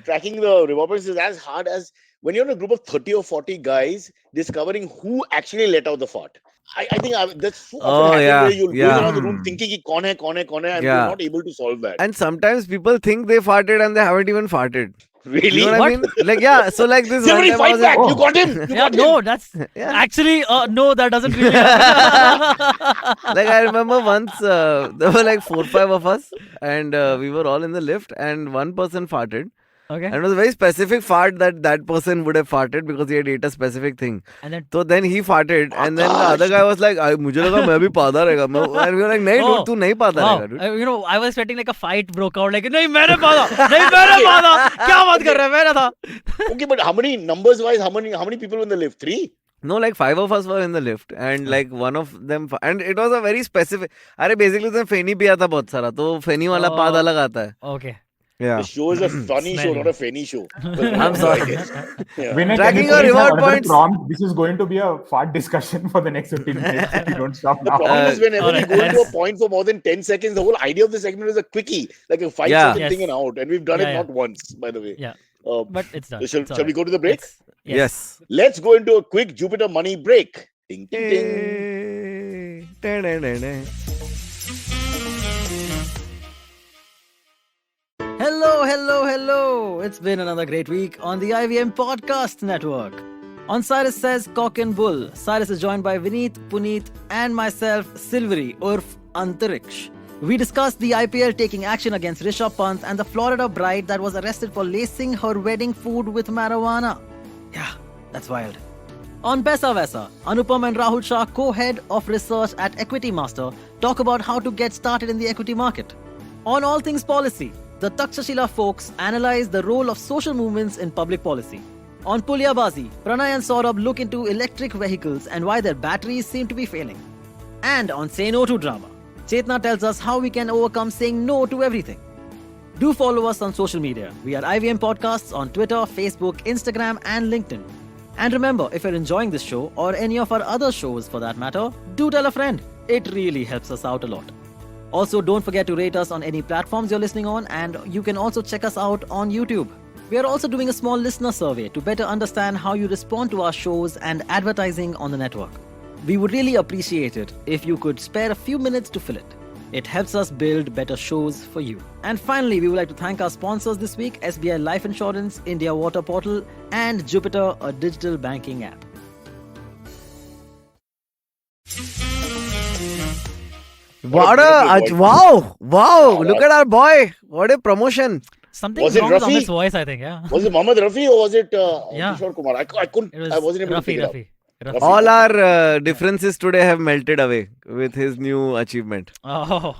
tracking the reward points is as hard as when you're in a group of 30 or 40 guys discovering who actually let out the fart. I think that's so often Oh, happen yeah, where you'll yeah. go around the room thinking ki kaun hai, and Yeah. you're not able to solve that. And sometimes people think they farted and they haven't even farted. Really? You know what I mean? Like, yeah, so like this one Silverie, time I fight was back! like, You got him! You Yeah, got him! no, that's Yeah. actually no, that doesn't really happen. like I remember once there were like 4-5 of us and we were all in the lift and one person farted Okay, and it was a very specific fart that person would have farted because he had ate a specific thing. and then So then he farted and then the other guy was like, मुझे लगा मैं भी पादा रहेगा and we were like, नहीं Oh. dude, तू नहीं पादा wow, रहेगा dude. you know, I was expecting like a fight broke out. Like, नहीं मैंने पादा, नहीं मैंने पादा, क्या बात कर रहे हैं, मैंने था. Okay, but how many numbers wise, how many people in the lift? 3? No, like 5 of us were in the lift and like one of them and it was a very specific. अरे basically उसने फेनी पिया था बहुत सारा तो फेनी वाला पाद Oh. अलग आता है. Okay. Yeah. The show is a funny show, Smelly. not a funny show. I'm sorry. Yeah. Vinay, Tracking can you your please reward have another points. prompt? This is going to be a fart discussion for the next 15 minutes if you don't stop The now. problem is whenever we alright, go into a let's- point for more than 10 seconds, the whole idea of the segment is a quickie, like a 5 Yeah. second Yes. thing and out. And we've done Yeah, it yeah. not once, by the way. Yeah. Uh, But it's done. shall It's we alright. go to the break? Yes. Let's go into a quick Jupiter money break. Ding, ding, ding. Hey. Da-da-da-da. Hello. It's been another great week on the IVM Podcast Network. On Cyrus Says, Cock and Bull, Cyrus is joined by Vineet, Puneet, and myself, Silverie, urf Antariksh. We discussed the IPL taking action against Rishabh Pant and the Florida bride that was arrested for lacing her wedding food with marijuana. Yeah, that's wild. On Paisa Vaisa, Anupam and Rahul Shah, co-head of research at Equity Master, talk about how to get started in the equity market. On All Things Policy, the Takshashila folks analyze the role of social movements in public policy. On Pulyabazi, Pranay and Saurabh look into electric vehicles and why their batteries seem to be failing. And on Say No to Drama, Chetna tells us how we can overcome saying no to everything. Do follow us on social media. We are IVM Podcasts on Twitter, Facebook, Instagram, and LinkedIn. And remember, if you're enjoying this show or any of our other shows for that matter, do tell a friend. It really helps us out a lot. Also, don't forget to rate us on any platforms you're listening on, and you can also check us out on YouTube. We are also doing a small listener survey to better understand how you respond to our shows and advertising on the network. We would really appreciate it if you could spare a few minutes to fill it. It helps us build better shows for you. And finally, we would like to thank our sponsors this week, SBI Life Insurance, India Water Portal, and Jupiter, a digital banking app. Wow! Look at our boy. What a promotion. Something's Was it wrong with Rafi? Amit's voice, I think. Yeah. Was it Mohammad Rafi or was it Yeah. Kishore Kumar? I couldn't. It was I wasn't able to Rafi, figure it out. Rafi. All our differences today have melted away with his new achievement. Oh.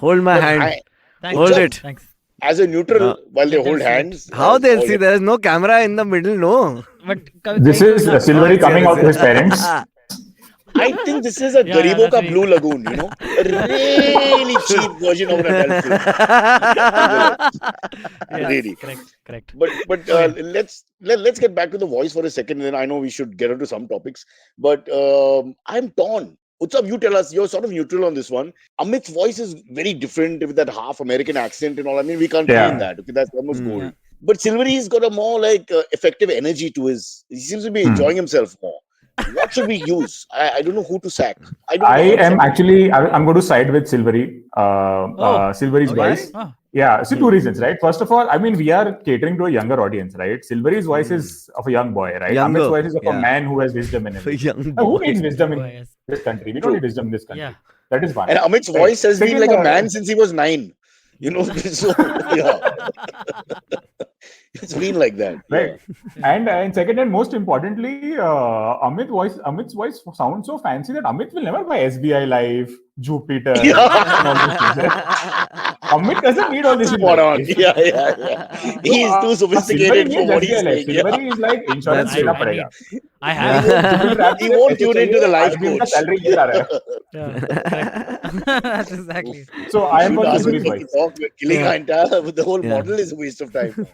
Hold my But hand. Thanks. Hold it. Thanks. As a neutral, No. while they Let them hold see it. hands. How they'll all see? it- There is no camera in the middle, no. But This is Silverie coming out to his parents. I think this is a Yeah, Garibo that's Ka me. Blue Lagoon, you know, a really cheap version of an adult film. Yes, Really. Correct. But let's get back to the voice for a second. And then I know we should get into some topics. But I'm torn. Utsav, you tell us. You're sort of neutral on this one. Amit's voice is very different with that half American accent and all. I mean, we can't Yeah. clean that. Okay, that's almost Mm. gold. Yeah. But Silverie's got a more like effective energy to his. He seems to be enjoying himself more. What should we use? I don't know who to sack. I don't know I how to am sack. actually, I'm going to side with Silverie. Silverie's okay. voice. Ah. Yeah, so two reasons, right? First of all, I mean, we are catering to a younger audience, right? Silverie's voice is of a young boy, right? Younger, Amit's voice is of yeah. a man who has wisdom in him. Young Now, who boy. needs wisdom in Boy, yes. this country? We True. don't need wisdom in this country. Yeah. That is one. And Amit's Right. voice has been Second, like a man since he was 9. You know, so yeah. It's been like that. Right. And second and most importantly, Amit's voice sounds so fancy that Amit will never buy SBI Life, Jupiter, and all these things. Amit doesn't need all this. in Spot on. life. Yeah. He's too sophisticated Silverie for what needs he's SBI Life. saying. Yeah. Silverie is like insurance That's लेना true. पड़ेगा. I have. He won't tune into the life RBI का coach. salary नहीं आ रहा है. Yeah, correct. That's exactly. So I am Should for ask him Silverie's to voice. talk. We're killing Yeah. our entire. The whole Yeah. model is a waste of time.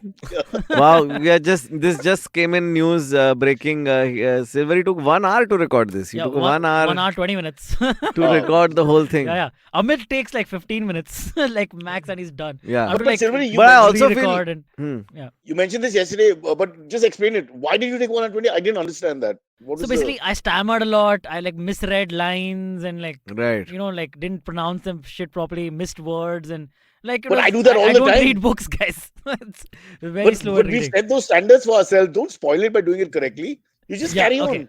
Wow, this just came in news breaking. Silverie took 1 hour to record this. He Yeah, took 1 hour 1 hour 20 minutes. to record the whole thing. Yeah. Amit takes like 15 minutes, like max, and he's done. Yeah. I have to, But like, Silverie, But I also feel- re-record and Hmm. You mentioned this yesterday, but just explain it. Why did you take 120? I didn't understand that. What so is basically I stammered a lot. I like misread lines and like Right. like didn't pronounce them shit properly, missed words and like. But I do that all I the don't time. read books, guys. It's very slow but at we reading. set those standards for ourselves. Don't spoil it by doing it correctly. You just carry okay. on.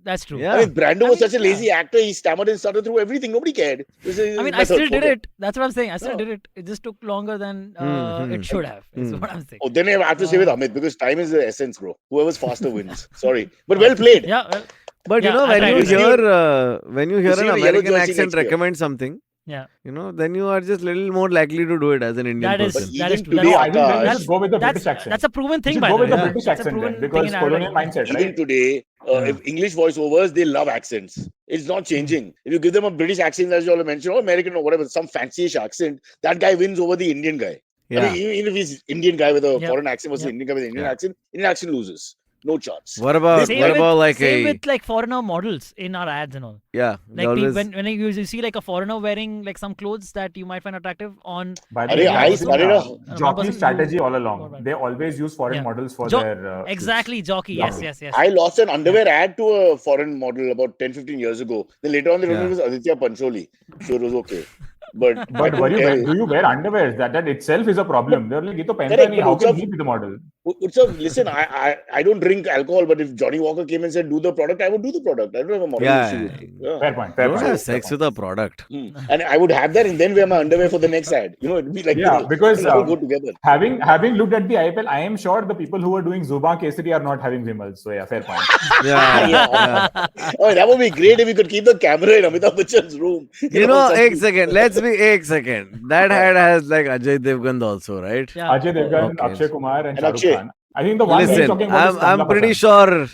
That's true. Yeah. I mean, Brando I was mean, such a lazy actor. He stammered and stuttered through everything. Nobody cared. I mean, I still did it. That's what I'm saying. I still Yeah. did it. It just took longer than Hmm. it should have. Is what I'm saying. Oh, then I have to say with Amit because time is the essence, bro. Whoever's faster wins. Sorry, but well played. Yeah. Well, But Yeah, you know, I when you tried. hear when you hear see an the yellow American jersey accent next year. recommend something, yeah. then you are just little more likely to do it as an Indian That is person. that is even true. today, No, I think then we That's- should go with the That's British accent. that's a proven We thing, should by go the with the way. British That's a accent proven then, thing because in colonial advertising. mindset, Even right? today, if English voiceovers, they love accents. It's not changing. If you give them a British accent, as you all mentioned, or American or whatever, some fancy-ish accent, that guy wins over the Indian guy. I Yeah. mean, even if he's Indian guy with a Yep. foreign accent versus Yep. Indian guy with an Indian Yeah. accent, Indian accent loses. No chance. What about Same what with, about like same a with like foreigner models in our ads and all. yeah? they Like always, when you see like a foreigner wearing like some clothes that you might find attractive on. By the Are way, they I've eyes? seen, Are they one jockey person strategy who- all along. They always use foreign Yeah. models for Jo- their Exactly, jockey. Yeah. Yes. I lost an underwear ad to a foreign model about 10-15 years ago. Then later on, they told me Yeah. it was Aditya Pancholi. So it was okay. But I But couldn't tell. do you wear underwear? That itself is a problem. They're like, "ये तो पहनता Correct, नहीं, but how can Utsav- he be the model?" Utsav, listen, I don't drink alcohol, but if Johnny Walker came and said, do the product, I would do the product. I don't have a moral Yeah, issue with it. Yeah. Fair point. Fair don't point. have sex with a product. And I would have that and then wear my underwear for the next ad. It'd be like, Yeah, because it all go together. having looked at the IPL, I am sure the people who are doing Zuba Kesari are not having Vimals. So yeah, fair point. Yeah. Oh, that would be great if we could keep the camera in Amitabh Bachchan's room. You know, something. एक second. Let's be एक second. That ad has like Ajay Devgan also, right? Yeah. Ajay Devgan, Okay. Akshay Kumar, and And Shah Rukh Akshay. Khan. I think the one he's Listen, talking about is I'm Kamala pretty Hassan. sure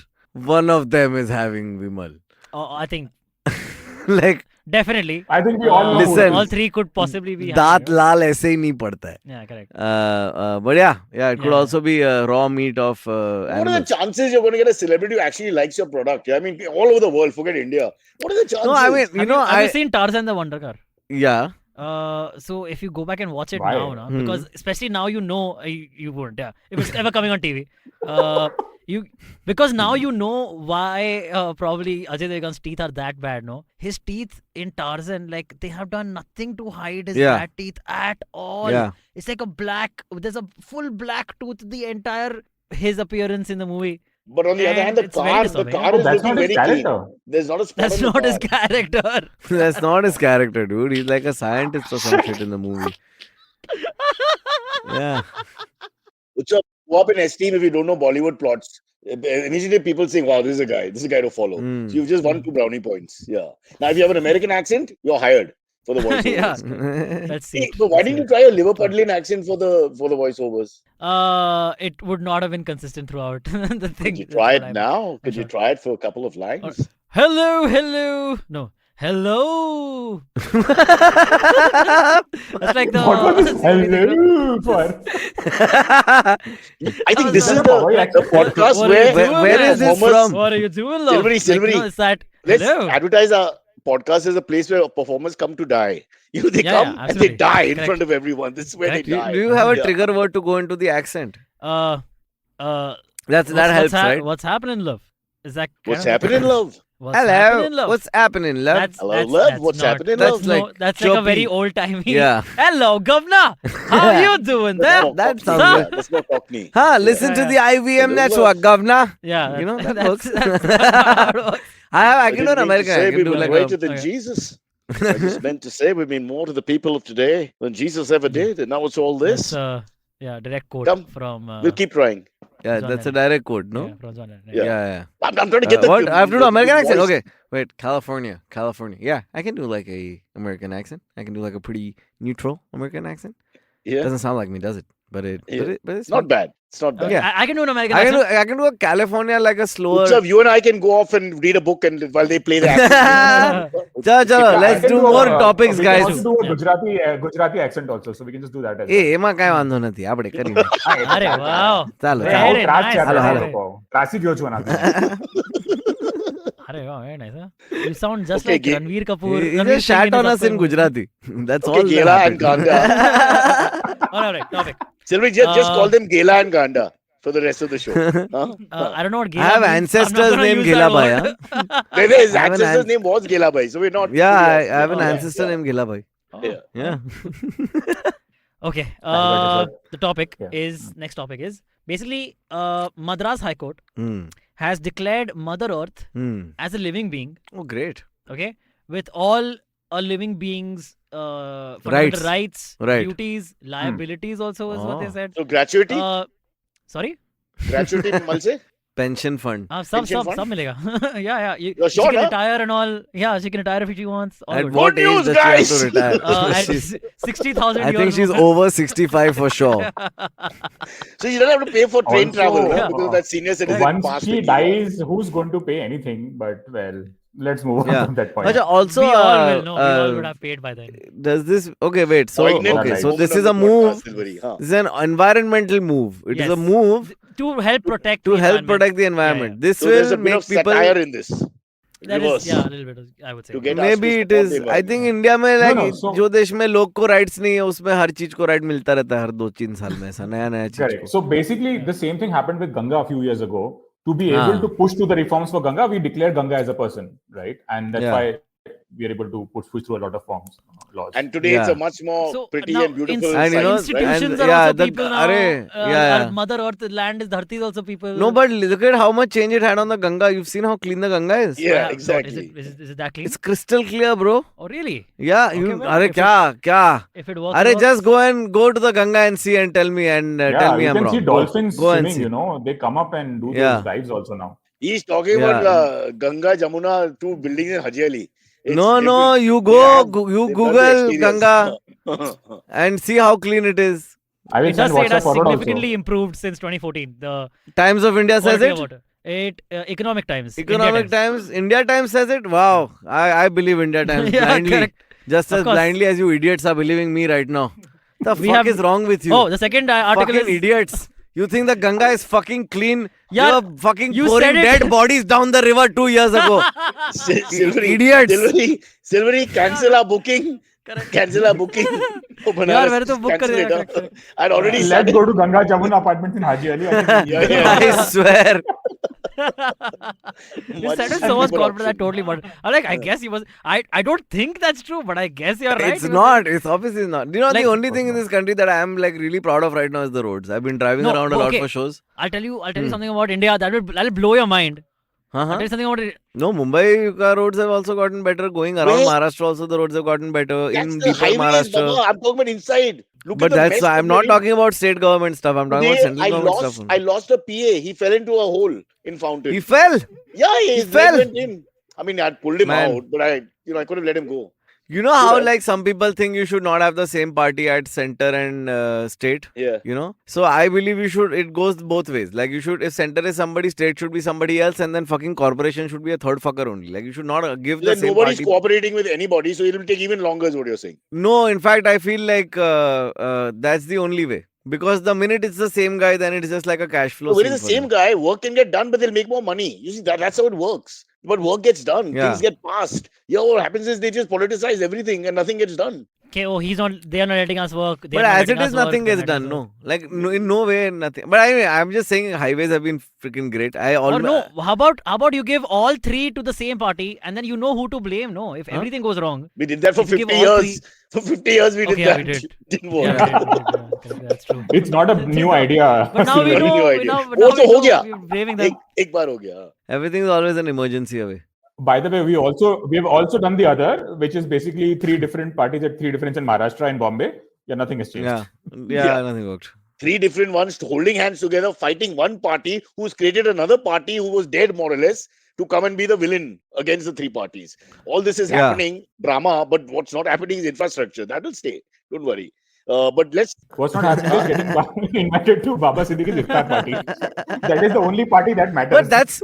one of them is having Vimal. Oh, I think Like definitely. I think we all know. who Listen. it all is. three could possibly be. दांत having, लाल ऐसे ही नहीं पड़ता है. yeah, correct. But yeah, it could Yeah. also be raw meat of What are the animals. chances you're going to get a celebrity who actually likes your product? I mean, all over the world, forget India. What are the chances? No, I mean, Have you seen Tarzan the Wonder Car? yeah. So if you go back and watch it Why? now, because especially now you wouldn't, yeah, if it's ever coming on TV. Because now you know why probably Ajay Devgan's teeth are that bad, no? His teeth in Tarzan, like they have done nothing to hide his Yeah. bad teeth at all. Yeah. It's like there's a full black tooth the entire his appearance in the movie. But on the other hand, And it's very the disturbing, car Oh, is that's looking not his very clean. character. There's not a spot That's on the not his car. character. That's not his character, dude. He's like a scientist or some shit in the movie. Yeah. Utsav, go up in esteem if you don't know Bollywood plots. Initially, people saying, "Wow, this is a guy to follow." Mm. So you've just won 2 brownie points. Yeah. Now, if you have an American accent, you're hired for the voiceovers. Yeah. Let's see. Hey, but why didn't you try a Liverpudlian accent for the voiceovers? It would not have been consistent throughout the thing. Could you that's try what it I'm- now? Could you sure. try it for a couple of lines? Hello. No. Hello. That's like the. What was this hello for? I think this is What the podcast What are you doing, where is man? this from? What are you doing, love? Silverie. No, it's that. Let's Hello. advertise our podcast as a place where performers come to die. They Yeah, come and they absolutely. die in Correct. front of everyone. This is where Correct. they die. Do you have a Yeah. trigger word to go into the accent? That That helps, right? What's happening, love? Is that kind What's of- happening, love? What's happening, Hello. love? What's happening, love? Hello, love. What's not- happening, that's love? like that's like a very choppy. old timey. Yeah. Hello, governor. How you doing there? That sounds yeah, good. that's not Cockney. Huh, listen to Yeah. the IVM Hello, network, governor. Yeah, You know, that that's- works. how it works. I I can do an didn't mean to American. say I we can do were like greater a... than Okay. Jesus. I just meant to say we've been more to the people of today than Jesus ever did, and now it's all this. That's, direct quote Come, from. We'll keep trying. Yeah, John that's a Lennon. direct quote, no? Yeah, from John Lennon, Yeah, Yeah. yeah. I'm trying to get the What? I have to do American accent? voice. Okay. Wait, California. Yeah, I can do like a American accent. I can do like a pretty neutral American accent. Yeah, Doesn't sound like me, does it? But Yeah. but it's it's not fine. bad. It's not bad. Okay, Yeah. I can do an American I accent. can do a California like a slower. Utsav, you and I can go off and read a book and while they play the accent. Chalo, I let's can do a- more topics, we guys. can also do a Yeah. Gujarati accent also, so we can just do that as એ એમાં કાંઈ વાંધો નથી આપણે કરીને Aare, wow. ચાલો Very ચાલો nice. Hello, hello. ત્રાસી ગયો છું આનાથી. Aare, wow, very nice. Huh? You sound just Okay, like Ranveer Kapoor. He Ranveer just Singh shat in on his us in upcoming Gujarati. That's Okay, all that Gela and happened. Ganda. All right, topic. Silverie, just Uh, call them Gela and Ganda for the rest of the show. Huh? I don't know what I Gela have means. I'm not ancestors gonna named use Gela that Bhai. word. His I have an ancestor's an- name was Gela Bhai, so we're not. Yeah, fully I have an off. ancestor named Gela Bhai. Yeah. Yeah. Okay. Right. The topic Yeah. is next topic is basically Madras High Court Hmm. has declared Mother Earth Hmm. as a living being. Oh, great. Okay, with all a living being's fundamental rights, Right. duties, liabilities. Also is what they Oh. said. So gratuity, Sorry. gratuity mal se? Pension fund. Some Pension fund? milega. yeah. You're she sure, can huh? retire and all. Yeah, she can retire if she wants. All At good. what Good age news, does she have to guys. retire? At She's- 60,000 I think years she's old. over 65 for sure. So you don't have to pay for train Also, travel, no? yeah. Because that senior citizen Once passed she it. dies, who's going to pay anything? But well, let's move on Yeah. from that point. Acha, also, we all will know. We all would have paid by then. does this? Okay, wait. So Poignant okay, so moment this of is the a move. podcast, Silverie, huh? This is an environmental move. It is Yes. a move To help protect to the help environment. protect the environment. This So there's a will bit make of people. satire in this. That Reverse. is, yeah, a little bit, I would say. To get us Maybe to it support is. the I think environment. India में like no, so- जो देश में लोग को rights नहीं है उसमें हर चीज को right मिलता रहता है हर 2-3 साल में ऐसा नया नया चीज Correct. को. So basically, the same thing happened with Ganga a few years ago. To be Ah. able to push through the reforms for Ganga, we declared Ganga as a person, right? And that's Yeah. why we are able to push through a lot of forms, laws. And today it's Yeah. a much more So pretty now and beautiful And you know, site, right? institutions and- are yeah, also the- people now. array, yeah. Mother Earth, land is Dharti is also people. No, but look at how much change it had on the Ganga. You've seen how clean the Ganga is. Yeah, What, exactly. Is it that clean? It's crystal clear, bro. Oh, really? Yeah, Okay, you. well, Arey if it- kya? If it works, Arey it just works. go to the Ganga and see and tell me and yeah, tell me you I'm can wrong. see dolphins Go and swimming, see. you know, they come up and do Yeah. those dives also now. He's talking Yeah. about Ganga, Jamuna, 2 buildings in Hajiali. No, you they go, have- you they've done the Google exteriors. Ganga and see how clean it is. I will It does send say it WhatsApp has forward significantly also. improved since 2014. The Times of India says quality of it. water. Economic Times. India Economic Times, India Times says it. Wow, I believe India Times Yeah, blindly, correct. just Of as course. blindly as you idiots are believing me right now. The We fuck have- is wrong with you? Oh, the second article Fucking is idiots! You think the Ganga is fucking clean? Yeah, You're fucking you pouring said it. dead bodies down the river 2 years ago. Silverie, Idiots. Silverie, cancel our booking. Cancel our booking. for Banaras. मैंने तो book कर Cancel दिया, it, huh? correct. I'd already Let's started. go to Ganga Jamuna apartments in Haji Ali. I think Yeah, yeah. I swear. You Much said it so much cheaper corporate. I option. totally bought it. I'm like, I guess he was. I don't think that's true, but I guess you're right. It's He was not. It's obviously not. You know, Like- the only thing in this country that I am like really proud of right now is the roads. I've been driving No, around a but lot okay. for shows. I'll tell you Hmm. something about India that'll blow your mind. I'll Uh-huh. tell you something about it. No, Mumbai roads have also gotten better. Going around Where? Maharashtra also the roads have gotten better. That's In the deeper highways, Maharashtra. Baba. I'm talking about inside. Look But at the that's mess why that I'm we're not in. talking about state government stuff. I'm talking about Today, central government stuff. I lost a PA. He fell into a hole in Fountain. He fell. Yeah, He his leg fell. went in. I mean, I pulled him Man. out, but I could have let him go. You know how Should have. like some people think you should not have the same party at center and state. Yeah. You know, so I believe you should. It goes both ways. Like you should, if center is somebody, state should be somebody else, and then fucking corporation should be a third fucker only. Like you should not give the Then same nobody's party. cooperating with anybody, so it will take even longer, is what you're saying. No, in fact, I feel like that's the only way. Because the minute it's the same guy, then it's just like a cash flow. So when scene it's the for same him. guy, work can get done, but they'll make more money. You see, that's how it works. But work gets done, Yeah. things get passed. Yeah, what happens is they just politicize everything and nothing gets done. Okay, oh, they are not letting us work. They But are not as it letting is, us work, nothing they are gets not done. letting us No, like no, in no way, nothing. But I mean, I'm just saying, highways have been freaking great. I work. Or always no, how about you give all three to the same party and then you know who to blame? No, if Huh? everything goes wrong. We did that for If you give 50 all years. For 50 years, we did Okay, yeah, that. we did. Didn't Yeah, work. we did, correct, that's true. It's not a new idea. But now we Very know. new we idea. now, Oh, now so we ho know gaya. we're blaming them. एक बार हो गया. everything is always an emergency away. By the way, we've also done the other, which is basically three different parties at three different in Maharashtra and Bombay. Yeah, nothing has changed. Yeah, Yeah. nothing worked. Three different ones holding hands together, fighting one party who's created another party who was dead more or less to come and be the villain against the three parties. All this is Yeah. happening, drama, but what's not happening is infrastructure. That will stay. Don't worry. But let's. What's not happening is getting invited to Baba Siddiqui's iftar party. That is the only party that matters. But that's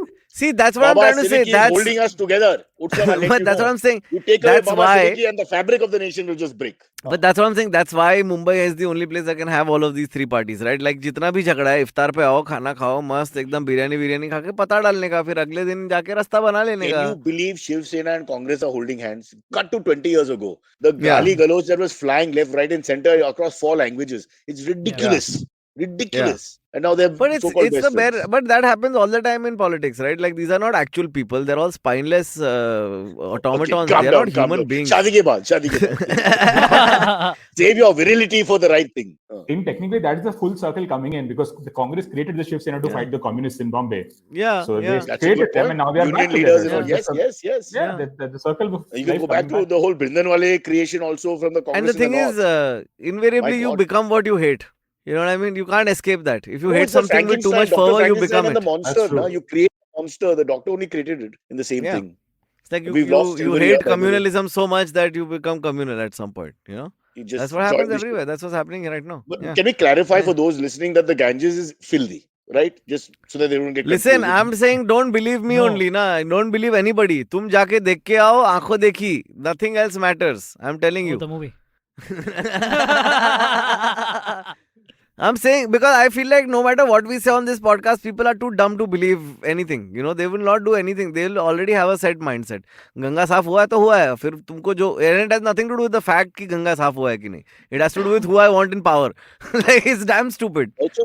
what I'm Baba trying to say. Siddiqui is That's holding us together. Utsav, I'll let but you that's know. what I'm saying. You take away That's Baba why. Siddiqui and the fabric of the nation will just break. But that's what I'm saying. That's why Mumbai is the only place that can have all of these three parties, right? Like जितना भी झगड़ा है, इफ्तार पे आओ, खाना खाओ, मस्त एकदम बिरयानी खा के पता डालने का, फिर अगले दिन जाके रास्ता बना लेने Can का. you believe Shiv Sena and Congress are holding hands? Cut to 20 years ago. The Yeah. gali galoch that was flying left, right, and center across 4 languages. It's ridiculous. Ridiculous. And now they're But so-called it's the best bare. friends. But that happens all the time in politics, right? Like these are not actual people. They're all spineless automatons. calm They're down, not calm human down. beings. Shadi ke baad, shadi ke baad. Save your virility for the right thing. In technically, that's the full circle coming in because the Congress created the Shiv Sena to fight the communists in Bombay. Yeah. So yeah. they That's a created good them point. and now they are Union back leaders together. and all. So Yes, the yes. Yeah, the circle of You can life go back coming to the whole Brindanwale creation also from the Congress And the thing in the is, north. invariably My you God. become what you hate. You know what I mean? You can't escape that. If you No, hate it's the something with too Frankenstein, much Dr. fervor, you Frankenstein become and the it. monster. That's true. No? You create a monster. The doctor only created it in the same Yeah. thing. It's like We've lost you Silverie hate up, by the way. communalism so much that you become communal at some point. You know? You That's just what happens joined the ship. everywhere. That's what's happening right now. But Yeah. can we clarify Yeah. for those listening that the Ganges is filthy, right? Just so that they don't get Listen, confused. I'm saying don't believe me No. only, na. Don't believe anybody. तुम जाके देख के आओ, आंखों देखी. Nothing else matters. I'm telling Oh, you. the movie. I'm saying because I feel like no matter what we say on this podcast, people are too dumb to believe anything. You know, they will not do anything. They will already have a set mindset. Ganga साफ हुआ है तो हुआ है. फिर तुमको जो and it has nothing to do with the fact कि गंगा साफ हुआ है कि नहीं. It has to do with who I want in power. Like it's damn stupid. Also,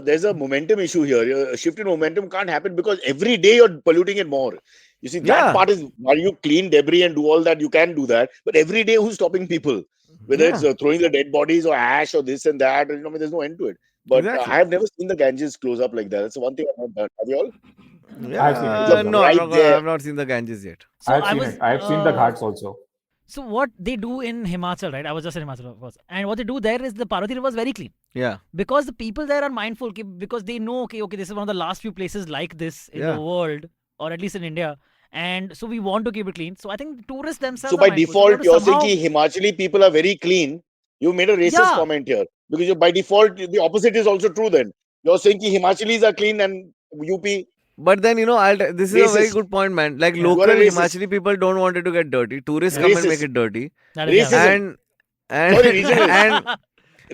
there's a momentum issue here. A shift in momentum can't happen because every day you're polluting it more. You see, that Yeah. part is while you clean debris and do all that, you can do that. But every day, who's stopping people? Whether it's throwing the dead bodies or ash or this and that, you know, I mean, there's no end to it. But Exactly. I have never seen the Ganges close up like that. That's the one thing I've not done. Have you all? I've seen it. No, Right I'm not, there. I've not seen the Ganges yet. So I've I seen was, it. I've seen the uh, ghats also. So what they do in Himachal, right? I was just in Himachal, of course. And what they do there is the Parvati River is very clean. Yeah. Because the people there are mindful, because they know, okay, this is one of the last few places like this in Yeah. the world, or at least in India. And so we want to keep it clean. So I think tourists themselves So are by mindful. So they default, want you're to somehow- saying ki Himachali people are very clean. You made a racist Yeah. comment here. Because by default, the opposite is also true then. You're saying ki Himachalis are clean and UP. But then, you know, this is a very Racist. good point, man. Like Yeah. You are local a racist. Himachali people don't want it to get dirty. Tourists come and Racist. make it dirty. That is- yeah. Racism. And Sorry, regionalism. and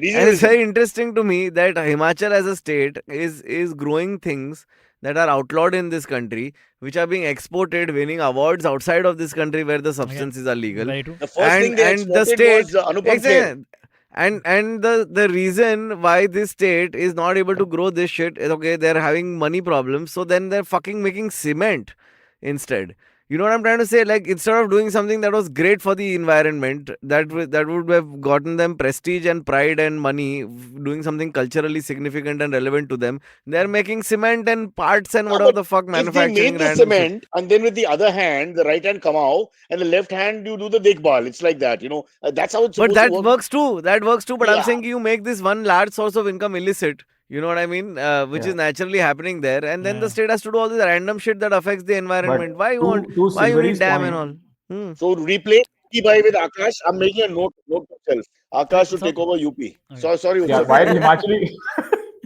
Reason it's is very interesting to me that Himachal as a state is growing things that are outlawed in this country, which are being exported, winning awards outside of this country where the substances are legal. Very true. the first thing they and the exported state was Anupam Kher. And the reason why this state is not able to grow this shit is, okay, they're having money problems, so then they're fucking making cement instead. You know what I'm trying to say? Like, instead of doing something that was great for the environment, that would have gotten them prestige and pride and money, doing something culturally significant and relevant to them, they're making cement and parts and whatever But the fuck, if they manufacturing make the random shit. cement, and then with the other hand, the right hand come out, and the left hand you do the dekbal. It's like that, that's how it's But supposed to that work. works too. That works too. But I'm Yeah. saying you make this one large source of income illicit. You know what I mean? Which is naturally happening there, and then the Yeah. state has to do all this random shit that affects the environment. But to Why you need Silverie's dam and point, all? Hmm. So replace Bhai with Akash. I'm making a note to myself. Akash should So- take over UP. Okay. Sorry, yeah, Utsav. why the Himachali?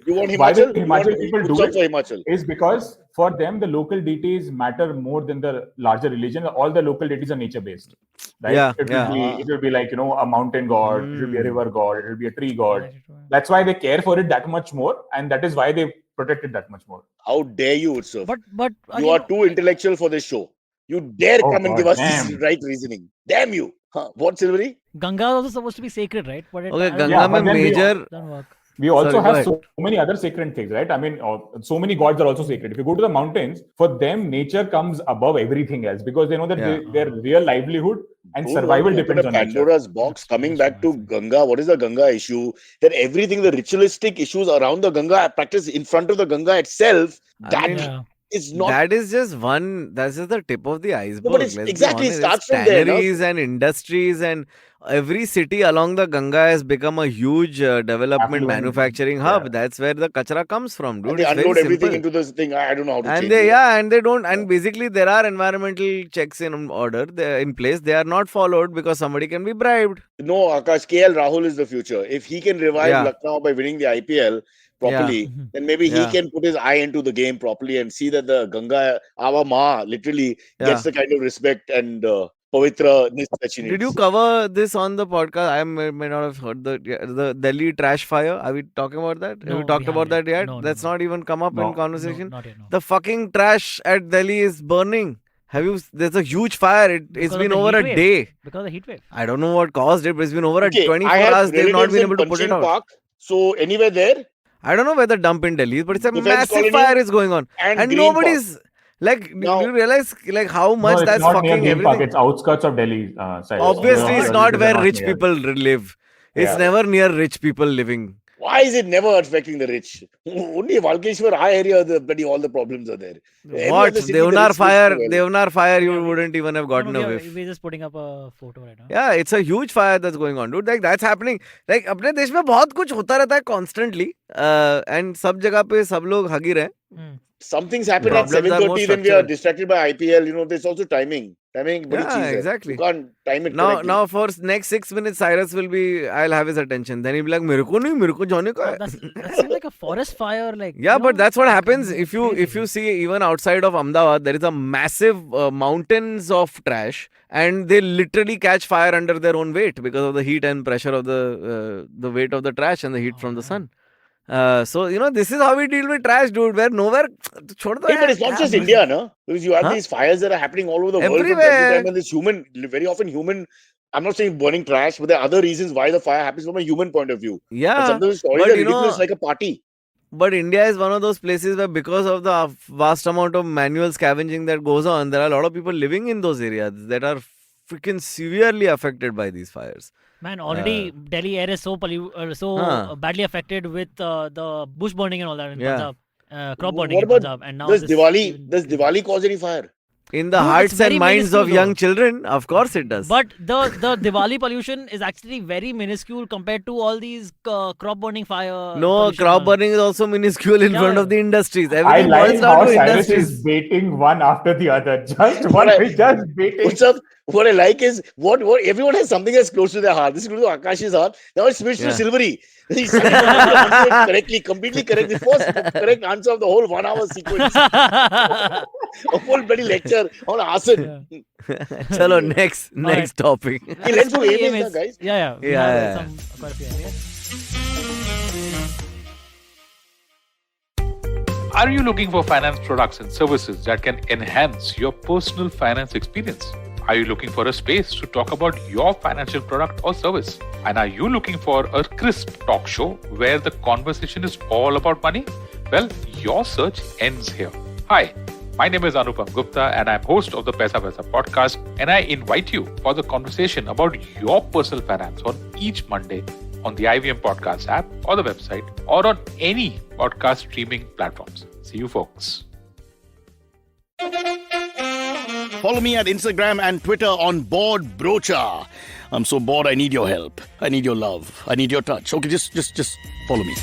You want Why the Himachal? You Himachal want people do Utsav it for Himachal? is because for them the local deities matter more than the larger religion. All the local deities are nature based, right? Yeah, It yeah. will be like a mountain god, it will be a river god, it will be a tree god. That's why they care for it that much more, and that is why they protect it that much more. How dare you, Utsav? But You are too intellectual for this show. You dare Oh, come and give God, us this damn. right reasoning. Damn you. Huh? What, Silverie? Ganga is also supposed to be sacred, right? But it, Okay, I don't Ganga know, Yeah, but mein then major. doesn't work. We also Sorry, go have ahead. so many other sacred things, right? I mean, so many gods are also sacred. If you go to the mountains, for them, nature comes above everything else because they know that Yeah. their real livelihood and Don't survival want to open depends a on nature. Pandora's box. Coming back to Ganga, what is the Ganga issue? That everything, the ritualistic issues around the Ganga practice in front of the Ganga itself, I that mean, Yeah. is not. that is just one. That's just the tip of the iceberg. but it's Let's exactly, be it honest. starts It's from there, no? tanneries and industries, and every city along the Ganga has become a huge development Affluent, manufacturing hub. yeah. That's where the kachra comes from, dude. And they It's very unload everything simple. into this thing. I don't know how to And change they, it. yeah, and they don't, and Yeah. basically there are environmental checks in order, they're in place. They are not followed because somebody can be bribed. No, Akash, KL Rahul is the future. If he can revive Yeah, Lucknow by winning the IPL yeah, properly, then maybe he yeah, can put his eye into the game properly and see that the Ganga, our Ma, literally yeah. gets the kind of respect and pavitraness that she Did you needs. cover this on the podcast? I may not have heard the Delhi trash fire. Are we talking about that? Have we No, talked we about haven't that yet? No, That's no. not even come up in No. No, conversation. not yet. No. The fucking trash at Delhi is burning. There's a huge fire. It's Because of been the over a heat wave. day. Because of the heat wave. I don't know what caused it, but it's been over Okay, a 24 I have hours. They've not relatives been in able to put it Panching out. Park. So anywhere there, I don't know where the dump in Delhi is, but it's a Defense massive Colony fire is going on. and And Green Park. nobody's like, do Now, you realize like how No, much it's that's not near fucking Green Park. everything? It's outskirts of Delhi. Cyrus. Obviously, it's not where rich near. people live. It's Yeah. never near rich people living. why is it never affecting the rich? Only Valkeshwar high area, all the problems are there. Every What? other city, the Devnar rich lives fire, so well. Devnar fire, you Yeah, we- wouldn't even have gotten a we're whiff. just putting up a photo right now. Yeah, it's a huge fire that's going on, dude. Like that's happening. Like अपने देश में बहुत कुछ होता रहता है constantly. And सब जगह पे सब लोग हगी रहे. Hmm. Something's happened at Problems are more 7:30, then we are structured. distracted by IPL. There's also timing. Timing, badi Yeah, cheez hai. exactly. You can't time it Now correctly. for next 6 minutes, Cyrus will be. I'll have his attention. Then he'll be like, मेरे को जाने का Oh, है." that seems like a forest fire. Like Yeah, but that's what happens it's if you crazy. see even outside of Ahmedabad, there is a massive mountains of trash, and they literally catch fire under their own weight because of the heat and pressure of the weight of the trash and the heat from the sun. So this is how we deal with trash, dude. Where nowhere, छोड़ दो Hey, but यार, it's not क्या just बस- India, no? Because you have Huh? these fires that are happening all over the world from time Everywhere. to time, and this very often human. I'm not saying burning trash, but there are other reasons why the fire happens from a human point of view. And Yeah, sometimes the stories but are ridiculous, like a party. But India is one of those places where, because of the vast amount of manual scavenging that goes on, there are a lot of people living in those areas that are freaking severely affected by these fires. Man, already Delhi air is so Huh. badly affected with the bush burning and all that in Yeah. Punjab, crop burning What in about Punjab, and now does this Diwali? even- Does Diwali cause any fire? In the Dude, it's hearts very and minds minuscule of young though. children, of course it does. But the Diwali pollution is actually very minuscule compared to all these crop burning fire. No, pollution crop and all. burning is also minuscule in Yeah, front yeah. of the industries. I Everything like boils down how to Cyrus industries. is baiting one after the other. Just baiting. What's up? What I like is what everyone has something that's close to their heart. This is close to Akash's heart. Now it's switched Yeah. to Silverie. He's suddenly able to answer it correctly, completely correct. The first correct answer of the whole 1 hour sequence. A full bloody lecture on arson. Chalo, next topic. Okay, let's do Aim AMAs, is- guys. Yeah. We Yeah, have yeah. quite a few areas. Are you looking for finance products and services that can enhance your personal finance experience? Are you looking for a space to talk about your financial product or service? And are you looking for a crisp talk show where the conversation is all about money? Well, your search ends here. Hi, my name is Anupam Gupta and I'm host of the Paisa Paisa podcast, and I invite you for the conversation about your personal finance on each Monday on the IVM podcast app or the website or on any podcast streaming platforms. See you folks. Follow me at Instagram and Twitter on Bored Brocha. I'm so bored, I need your help. I need your love. I need your touch. Okay, just follow me.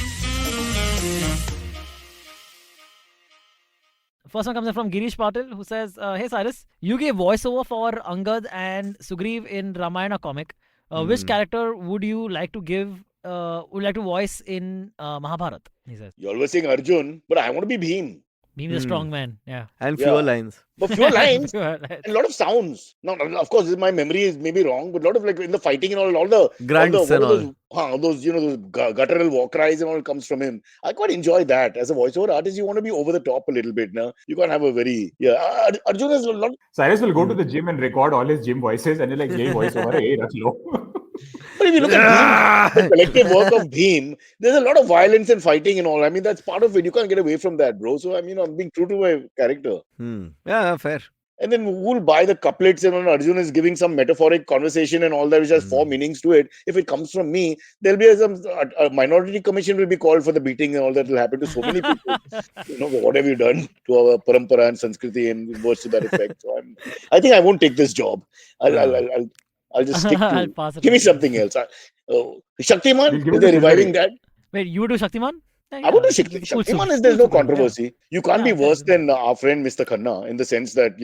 First one comes in from Girish Patil, who says, hey Cyrus, you gave voiceover for Angad and Sugriv in Ramayana comic. Which character would you like to voice in Mahabharat? He says. You're always saying Arjun, but I want to be Bhim. Bhim is a strong man, yeah. And fewer lines. But fewer lines and a lot of sounds. Now, of course, my memory is maybe wrong, but a lot of like in the fighting and all the grunts and all. Those those guttural war cries and all comes from him. I quite enjoy that. As a voiceover artist, you want to be over the top a little bit. Now you can't have a very Arjun has a lot. Cyrus will go to the gym and record all his gym voices, and you're like, "Yay voiceover, hey, that's low." But if you look at the collective work of Bhim, there's a lot of violence and fighting and all. I mean, that's part of it. You can't get away from that, bro. So, I mean, I'm being true to my character. Yeah, fair. And then who'll buy the couplets and when Arjun is giving some metaphoric conversation and all that, which has four meanings to it. If it comes from me, there'll be a minority commission will be called for the beating and all that will happen to so many people. What have you done to our parampara and Sanskriti and words to that effect? So I think I won't take this job. I'll just stick to. Give me something else. Shaktiman, is they reviving that? Wait, you do Shaktiman? I would do Shaktiman. There's no controversy. Yeah. You can't be worse than our friend Mr. Khanna in the sense that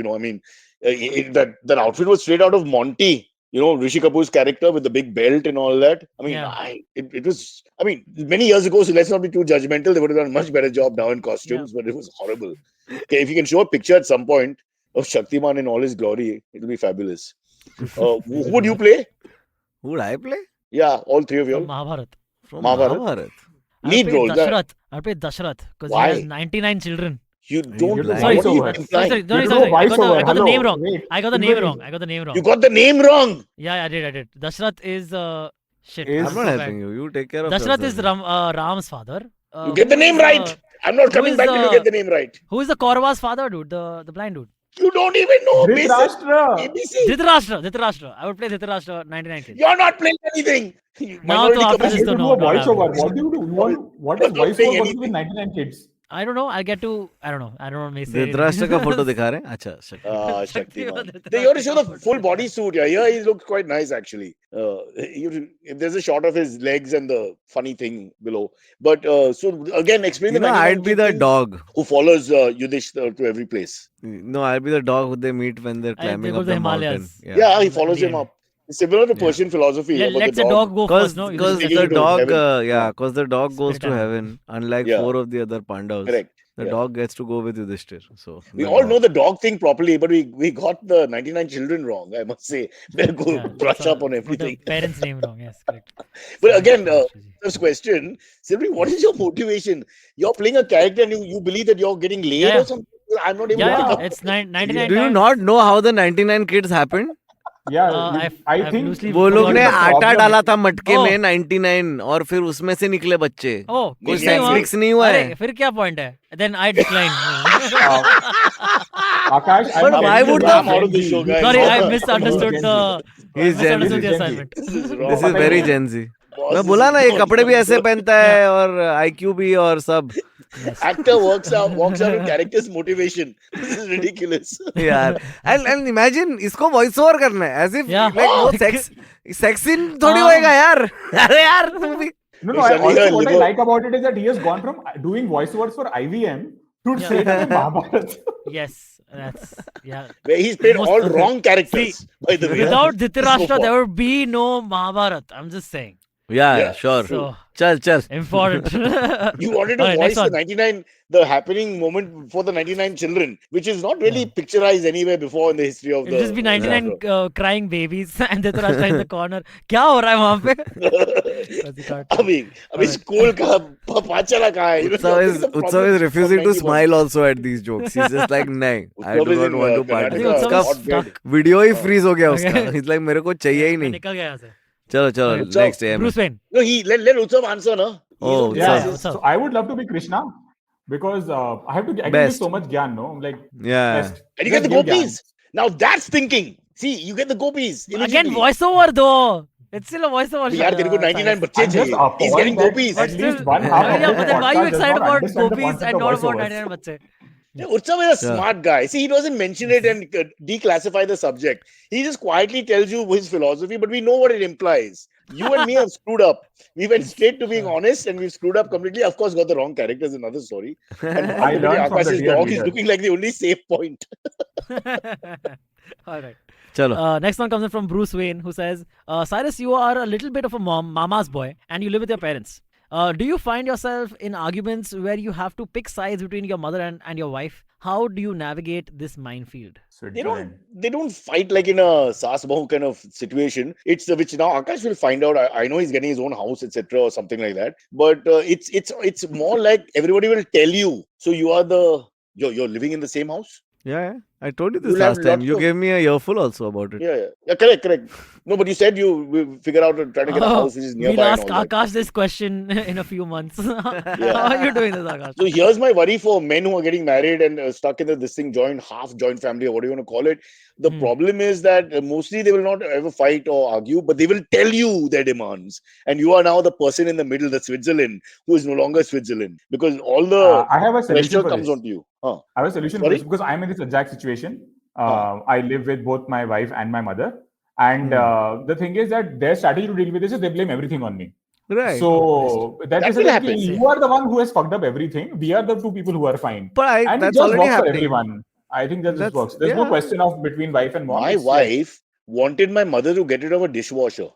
that outfit was straight out of Monty. Rishi Kapoor's character with the big belt and all that. I mean, it was. I mean, many years ago. So let's not be too judgmental. They would have done a much better job now in costumes, but it was horrible. Okay, if you can show a picture at some point of Shaktiman in all his glory, it'll be fabulous. Who would you play? Who would I play? Yeah, all three of you. From Mahabharat. Lead role. I'll play Dashrath because he has 99 children. You don't. Sorry. I got the name wrong. I got the name wrong. You got the name wrong. Yeah, I did. Dashrath is shit. I'm not helping you. You take care of Dashrath yourself. is Ram's father. You get the name right. I'm not coming back till you get the name right. Who is the Kaurava's father, dude? The blind dude. You don't even know. Dhritarashtra. I would play Dhritarashtra 99 kids. You're not playing anything. Now to after this, voiceover. What do you do? What is voiceover with 99 kids? I don't know. I'll get to. I don't know. Dhritarashtra का photo दिखा रहे हैं. अच्छा. Shaktiman. They have to show the full body suit. Yeah, here he looks quite nice actually. If there's a shot of his legs and the funny thing below. But so again, explain the. I'd be the dog who follows Yudhishthir to every place. No, I'll be the dog who they meet when they're climbing up the mountain. Yeah, he follows him up. Similar to Persian philosophy. Let the dog go first, no? Because the dog goes to heaven, unlike 4 of the other Pandavas. Correct. The dog gets to go with Yudhishthir. So we all know the dog thing properly, but we got the 99 children wrong, I must say. Better go brush up on everything. The parents' name wrong, yes, correct. But again, first question, Silverie, what is your motivation? You're playing a character and you believe that you're getting laid or something? I'm not able to pick up. It's 99 Do you not know how the 99 kids happened? Yeah, I think वो लोग ने आटा डाला था मटके में 99 और फिर उसमें से निकले बच्चे कोई सेक्स नहीं हुआ है फिर क्या पॉइंट है then I decline Akash, but why would sorry I misunderstood the assignment. This is very Gen Z. मैं बोला ना ये कपड़े भी ऐसे पहनता है और IQ भी और सब. Actor walks out in character's motivation. This is ridiculous. यार and imagine इसको voice over करना है as if like वो sex scene थोड़ी होएगा यार. अरे यार तुम भी. No, also what I like about it is that he has gone from doing voiceovers for IVM to say that Mahabharat. Yes, that's where he's played all wrong characters. By the way, without Dhritarashtra, there would be no Mahabharat. I'm just saying. Yeah, sure. So Chal. important. You wanted to Alright, voice next the one. 99, the happening moment for the 99 children, which is not really picturized anywhere before in the history of It'll just be the 99 crying babies and Dhritarashtra in the corner. क्या हो रहा है वहाँ पे? Because he can't talk. अभी Alright. School का पांचला कहाँ है? Utsav is refusing to smile also at these jokes. He's just like, nahin, I Utsav do is not in, want to Karnataka, I think participate. Utsav उसका is stuck. Video he freeze हो गया Okay. उसका. He's like, मेरे को चाहिए ही मैं नहीं. निकल गया यहाँ से. चलो Okay. next AM. Bruce Wayne. No, let Utsav answer, no? Oh, Yeah, Utsav. Utsav. so I would love to be Krishna because I can give Best. so much gyan, no? Like, Yeah. best. And you get the Just give gopis. Now that's thinking. See, you get the gopis. Again, immediately. voiceover though. It's still a voiceover. यार तेरे को 99 बच्चे I'm just चाहिए. He's getting appalled that gopis. at But least still- one half of Yeah, the but then why are you podcast does excited not about understand the gopis concept and of not about voiceovers. 99 bache? Utsav is a smart guy. See, he doesn't mention it and declassify the subject. He just quietly tells you his philosophy, but we know what it implies. You and me have screwed up. We went straight to being honest and we've screwed up completely. Of course, got the wrong characters, another story. And I learned from the Akash's dear dog is leader. looking like the only safe point. All right. Chalo. Next one comes in from Bruce Wayne, who says, Cyrus, you are a little bit of a mama's boy and you live with your parents. Do you find yourself in arguments where you have to pick sides between your mother and your wife? How do you navigate this minefield? They don't fight like in a Saas Bahu kind of situation. It's which now Aakash will find out. I know he's getting his own house, etc., or something like that. But it's more like everybody will tell you. So you are you're living in the same house. Yeah. I told you this You'll have last time. lots You of- gave me a earful also about it. Yeah, correct. No, but you said you will figure out try to get a house which is nearby. We'll and ask all that. Akash this question in a few months. How are you doing this, Akash? So here's my worry for men who are getting married and stuck in this thing, half joint family, or what do you want to call it. The problem is that mostly they will not ever fight or argue, but they will tell you their demands. And you are now the person in the middle, the Switzerland, who is no longer Switzerland. Because all the I have a solution pressure for comes this. onto you. Huh. I have a solution for Sorry? this because I'm in this exact situation. I live with both my wife and my mother. And the thing is that their strategy to deal with this is they blame everything on me. Right. So That is will like, happen. you are the one who has fucked up everything. We are the two people who are fine. But And it that's just already works for happening. everyone. I think that just That's- works. There's no yeah. question of between wife and mom. My It's like- wife wanted my mother to get rid of a dishwasher.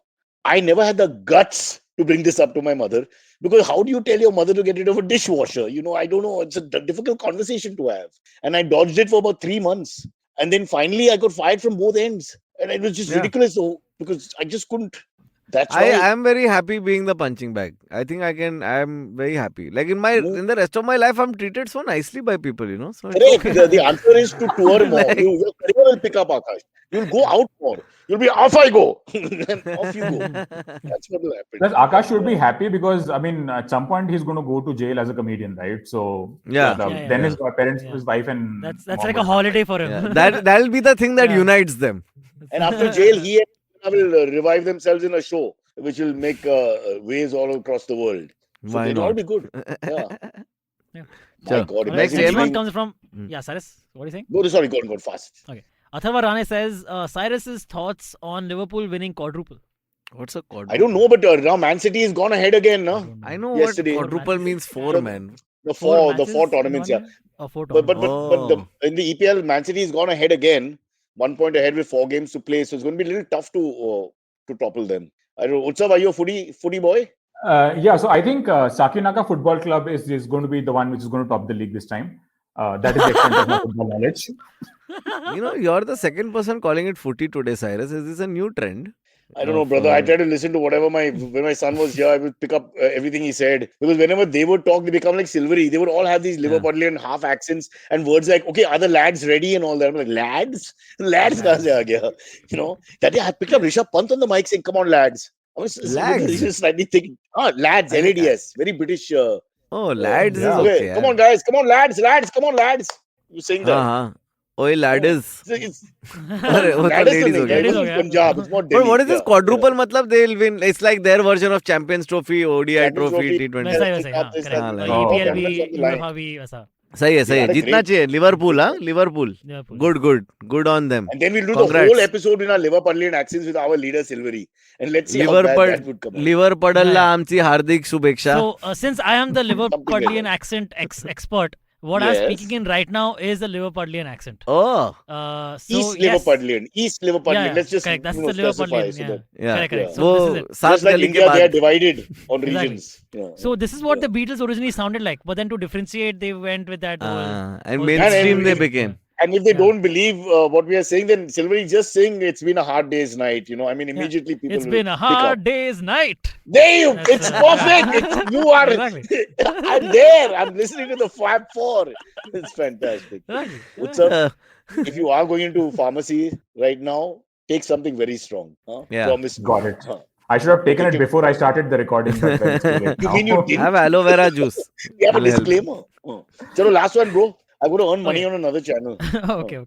I never had the guts to bring this up to my mother because how do you tell your mother to get rid of a dishwasher? I don't know. It's a difficult conversation to have. And I dodged it for about 3 months. And then finally I got fired from both ends. And it was just ridiculous because I just couldn't. That's I why. am very happy being the punching bag. I think I am very happy. Like in the rest of my life, I'm treated so nicely by people, So it's Correct. okay. The answer is to tour more. Like- Your career will pick up, Aakash. You'll go out more. You'll be off I go. And off you go. That's what will happen. Plus, Akash should be happy because, I mean, at some point he's going to go to jail as a comedian, right? So, Yeah. then his parents, his wife, and That's mom like a will- holiday for him. Yeah, that'll be the thing that Yeah. unites them. And after jail, he and Anna will revive themselves in a show, which will make waves all across the world. So Why they'll all not? be good. Yeah. Yeah. My Sure. God. Next imagine Next one being- comes from Cyrus. What are you saying? Go, sorry, go on, fast. Atharva Rane says Cyrus's thoughts on Liverpool winning quadruple. What's a quadruple? I don't know, but now Man City has gone ahead again, no? I know Yesterday. what quadruple means four, man. The four matches tournaments, in yeah. one year? Or four But tournaments. in the EPL, Man City has gone ahead again, 1 point ahead with 4 games to play. So it's going to be a little tough to topple them. I don't know. Utsav, are you a footy boy? Yeah, so I think Sakinaka Football Club is going to be the one which is going to top the league this time. That is the extent of my football knowledge. You're the second person calling it footy today, Cyrus. Is this a new trend? I don't know, brother. I try to listen to whatever when my son was here, I would pick up everything he said. Because whenever they would talk, they become like Silverie. They would all have these Liverpudlian half accents and words like, okay, are the lads ready and all that. I'm like, lads? Lads kahan se aa gaya? That day I picked up Rishabh Pant on the mic saying, come on, lads. I was Lads? just slightly thinking, lads, LADS. Very British. Oh, lads is yeah. okay. Come on, guys. Come on, lads. Come on, lads. You're saying that. Uh-huh. Oi, lads. It's अरे, वो तो lads ladies नहीं, हो गया. ladies हो is गया. Punjab. It's more But Delhi. what is this Yeah, quadruple? Matlab they'll win. It's like their version of Champions Trophy, ODI Champions trophy, Trophy. T20. वैसा ही वैसा ही, हाँ, This, correct. हाँ, like- EPL Oh, भी, okay. UEFA भी वैसा. सही है Yeah, जीतना great. चाहिए Liverpool Liverpool Liverpool. good on them. And then we'll do Congrats. the whole episode in our Liverpudlian accents with our leader Silverie. And let's see how bad that would come out. लिव्हरपडलला आमची हार्दिक शुभेच्छा. So since I am the Liverpudlian accent expert, what I'm Yes. speaking in right now is the Liverpudlian accent. Oh, So East yes. Liverpudlian. East Liverpudlian. Yeah, Let's just correct. That's the specify. Liverpudlian. So Yeah. that, yeah. Correct. yeah. So this is it. Saat just like gali ke India, they are baad. divided on Exactly. regions. Yeah. So this is what Yeah. the Beatles originally sounded like, but then to differentiate, they went with that whole. And whole mainstream And they if- became. And if they Yeah. don't believe what we are saying, then Silverie just saying it's been a hard day's night. I mean, immediately people It's will been a pick up. hard day's night. There you, That's, it's perfect. You are. Exactly. I'm there. I'm listening to the Fab Four. It's fantastic. Exactly. Utsav, Uh, if you are going into pharmacy right now, take something very strong. Huh? Yeah. Promise me. Got it. Huh. I should have taken it before I started the recording, but then it's too late You now. mean you didn't? have aloe vera juice. We have a Will help. disclaimer. Chalo, last one, bro. I'm going to earn money Okay. on another channel. Okay.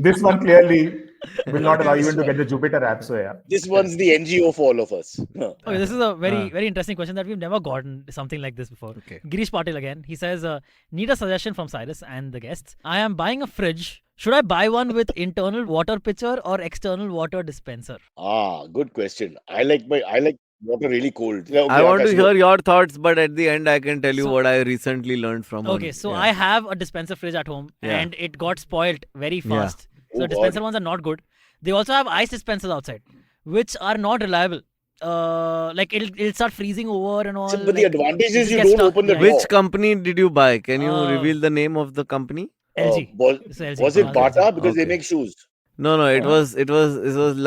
This one clearly will not allow you to get the Jupiter app. So yeah. This one's the NGO for all of us. Huh. Okay, this is a very interesting question that we've never gotten something like this before. Okay. Girish Patil again. He says, need a suggestion from Cyrus and the guests. I am buying a fridge. Should I buy one with internal water pitcher or external water dispenser? Good question. I like water really cold. Yeah, okay, I want to Aakash, hear your thoughts, but at the end, I can tell you So- what I recently learned from. Okay, one. so Yeah. I have a dispenser fridge at home Yeah. and it got spoiled very Yeah. fast. Oh, So dispenser ones are not good. They also have ice dispensers outside, which are not reliable. Like it'll start freezing over and all. So, but the like, advantage is it you gets don't stuck. open the Yeah, door. Which company did you buy? Can you Uh, reveal the name of the company? LG. Was, It's LG. was it LG. Bata? Because they Okay. make shoes. No, it was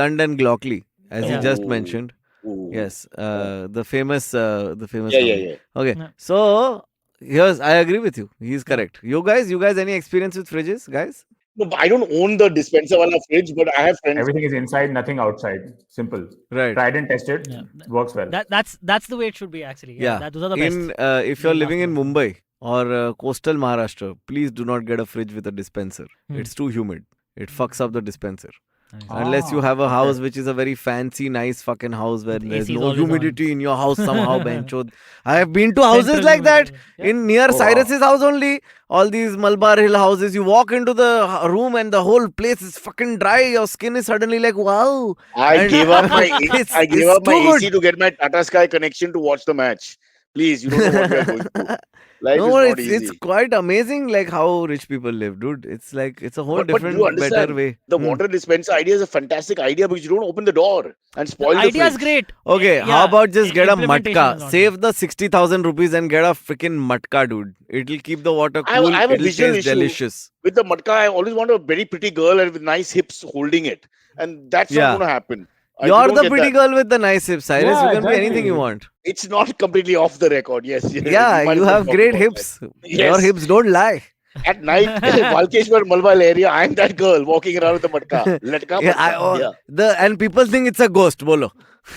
London Glockley, as you Yeah. just Ooh. mentioned. Ooh. Yes, the famous Yeah, company. yeah. Okay, Yeah. so here's I agree with you. He's correct. You guys, any experience with fridges, guys? No, but I don't own the dispenser wala fridge, but I have friends. Everything is inside, nothing outside. Simple. Right. Tried and tested. Yeah. Works well. That's the way it should be actually. Yeah. Those are the best. If you're Very living in last Mumbai or coastal Maharashtra, please do not get a fridge with a dispenser. Hmm. It's too humid. It fucks up the dispenser. Nice. Unless you have a okay. house which is a very fancy, nice fucking house where The there's AC is no always on. humidity in your house somehow, benchod. I have been to houses Central like that humidity. Yeah. in near Oh, wow. Cyrus's house only. All these Malabar Hill houses, you walk into the room and the whole place is fucking dry. Your skin is suddenly like, wow. I And- gave up my It's- I gave it's up my too AC to get my Tata Sky connection to watch the match. Please, you don't know what we are going through. Life No, is not it's easy. quite amazing like how rich people live, dude. It's like it's a whole But different, you understand, better way. The Hmm. water dispenser idea is a fantastic idea because you don't open the door and The spoil the idea is fridge. great. Okay, how Yeah, about just get a implementation is matka? not Save the 60,000 rupees and get a freaking matka, dude. It'll keep the water I cool. have a It'll visual taste issue. delicious. With the matka, I always want a very pretty girl and with nice hips holding it. And that's Yeah. not going to happen. You You're don't the get pretty that. girl with the nice hips, Cyrus. Yeah, You can be anything you exactly. want. It's not completely off the record. Yes. Yeah, we might you as well have talk great about hips. Your Yes. hips don't lie. that. At night, Valkeshwar Malbal area, I'm that girl walking around with the matka. Latka Yeah, matka. and people think it's a ghost, bolo.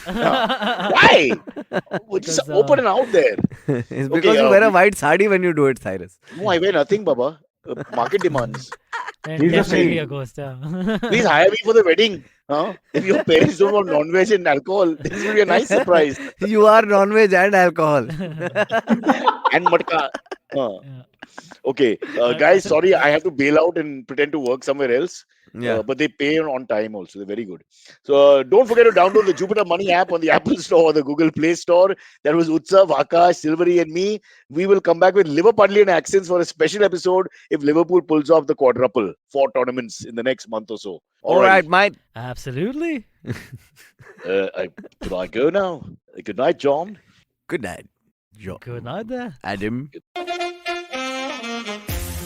Why? Just Because, open and out there. It's because you wear a white sari when you do it, Cyrus. No, I wear nothing, Baba. Market demands. And He's the definitely same. a ghost. Yeah. Please hire me for the wedding. Huh? If your parents don't want non-veg and alcohol, this will be a nice surprise. You are non-veg and alcohol. And matka. Huh. Yeah. Okay, guys, sorry, I have to bail out and pretend to work somewhere else. Yeah. But they pay on time also. They're very good. So don't forget to download the Jupiter Money app on the Apple Store or the Google Play Store. That was Utsav, Aakash, Silverie, and me. We will come back with Liverpudlian accents for a special episode if Liverpool pulls off the quadruple 4 tournaments in the next month or so. All right, mate. Absolutely. Could I go now? Good night, John. Good night, Joe. Good night there. Adam.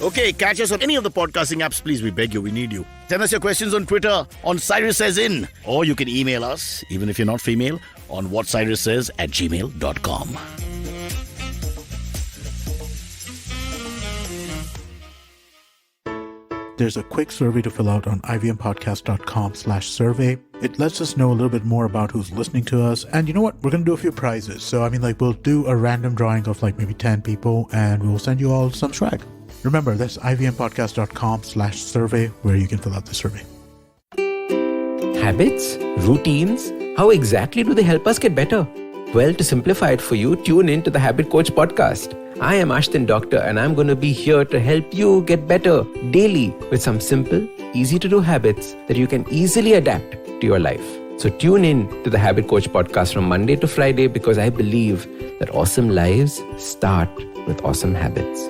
Okay, catch us on any of the podcasting apps. Please, we beg you, we need you. Send us your questions on Twitter, on Cyrus Says In. Or you can email us, even if you're not female, on whatcyrussays@gmail.com. There's a quick survey to fill out on ivmpodcast.com/survey. It lets us know a little bit more about who's listening to us. And you know what? We're going to do a few prizes. So, we'll do a random drawing of maybe 10 people and we'll send you all some swag. Remember, that's ivmpodcast.com/survey where you can fill out the survey. Habits? Routines? How exactly do they help us get better? Well, to simplify it for you, tune in to the Habit Coach podcast. I am Ashton Doctor and I'm going to be here to help you get better daily with some simple, easy to do habits that you can easily adapt to your life. So tune in to the Habit Coach podcast from Monday to Friday because I believe that awesome lives start with awesome habits.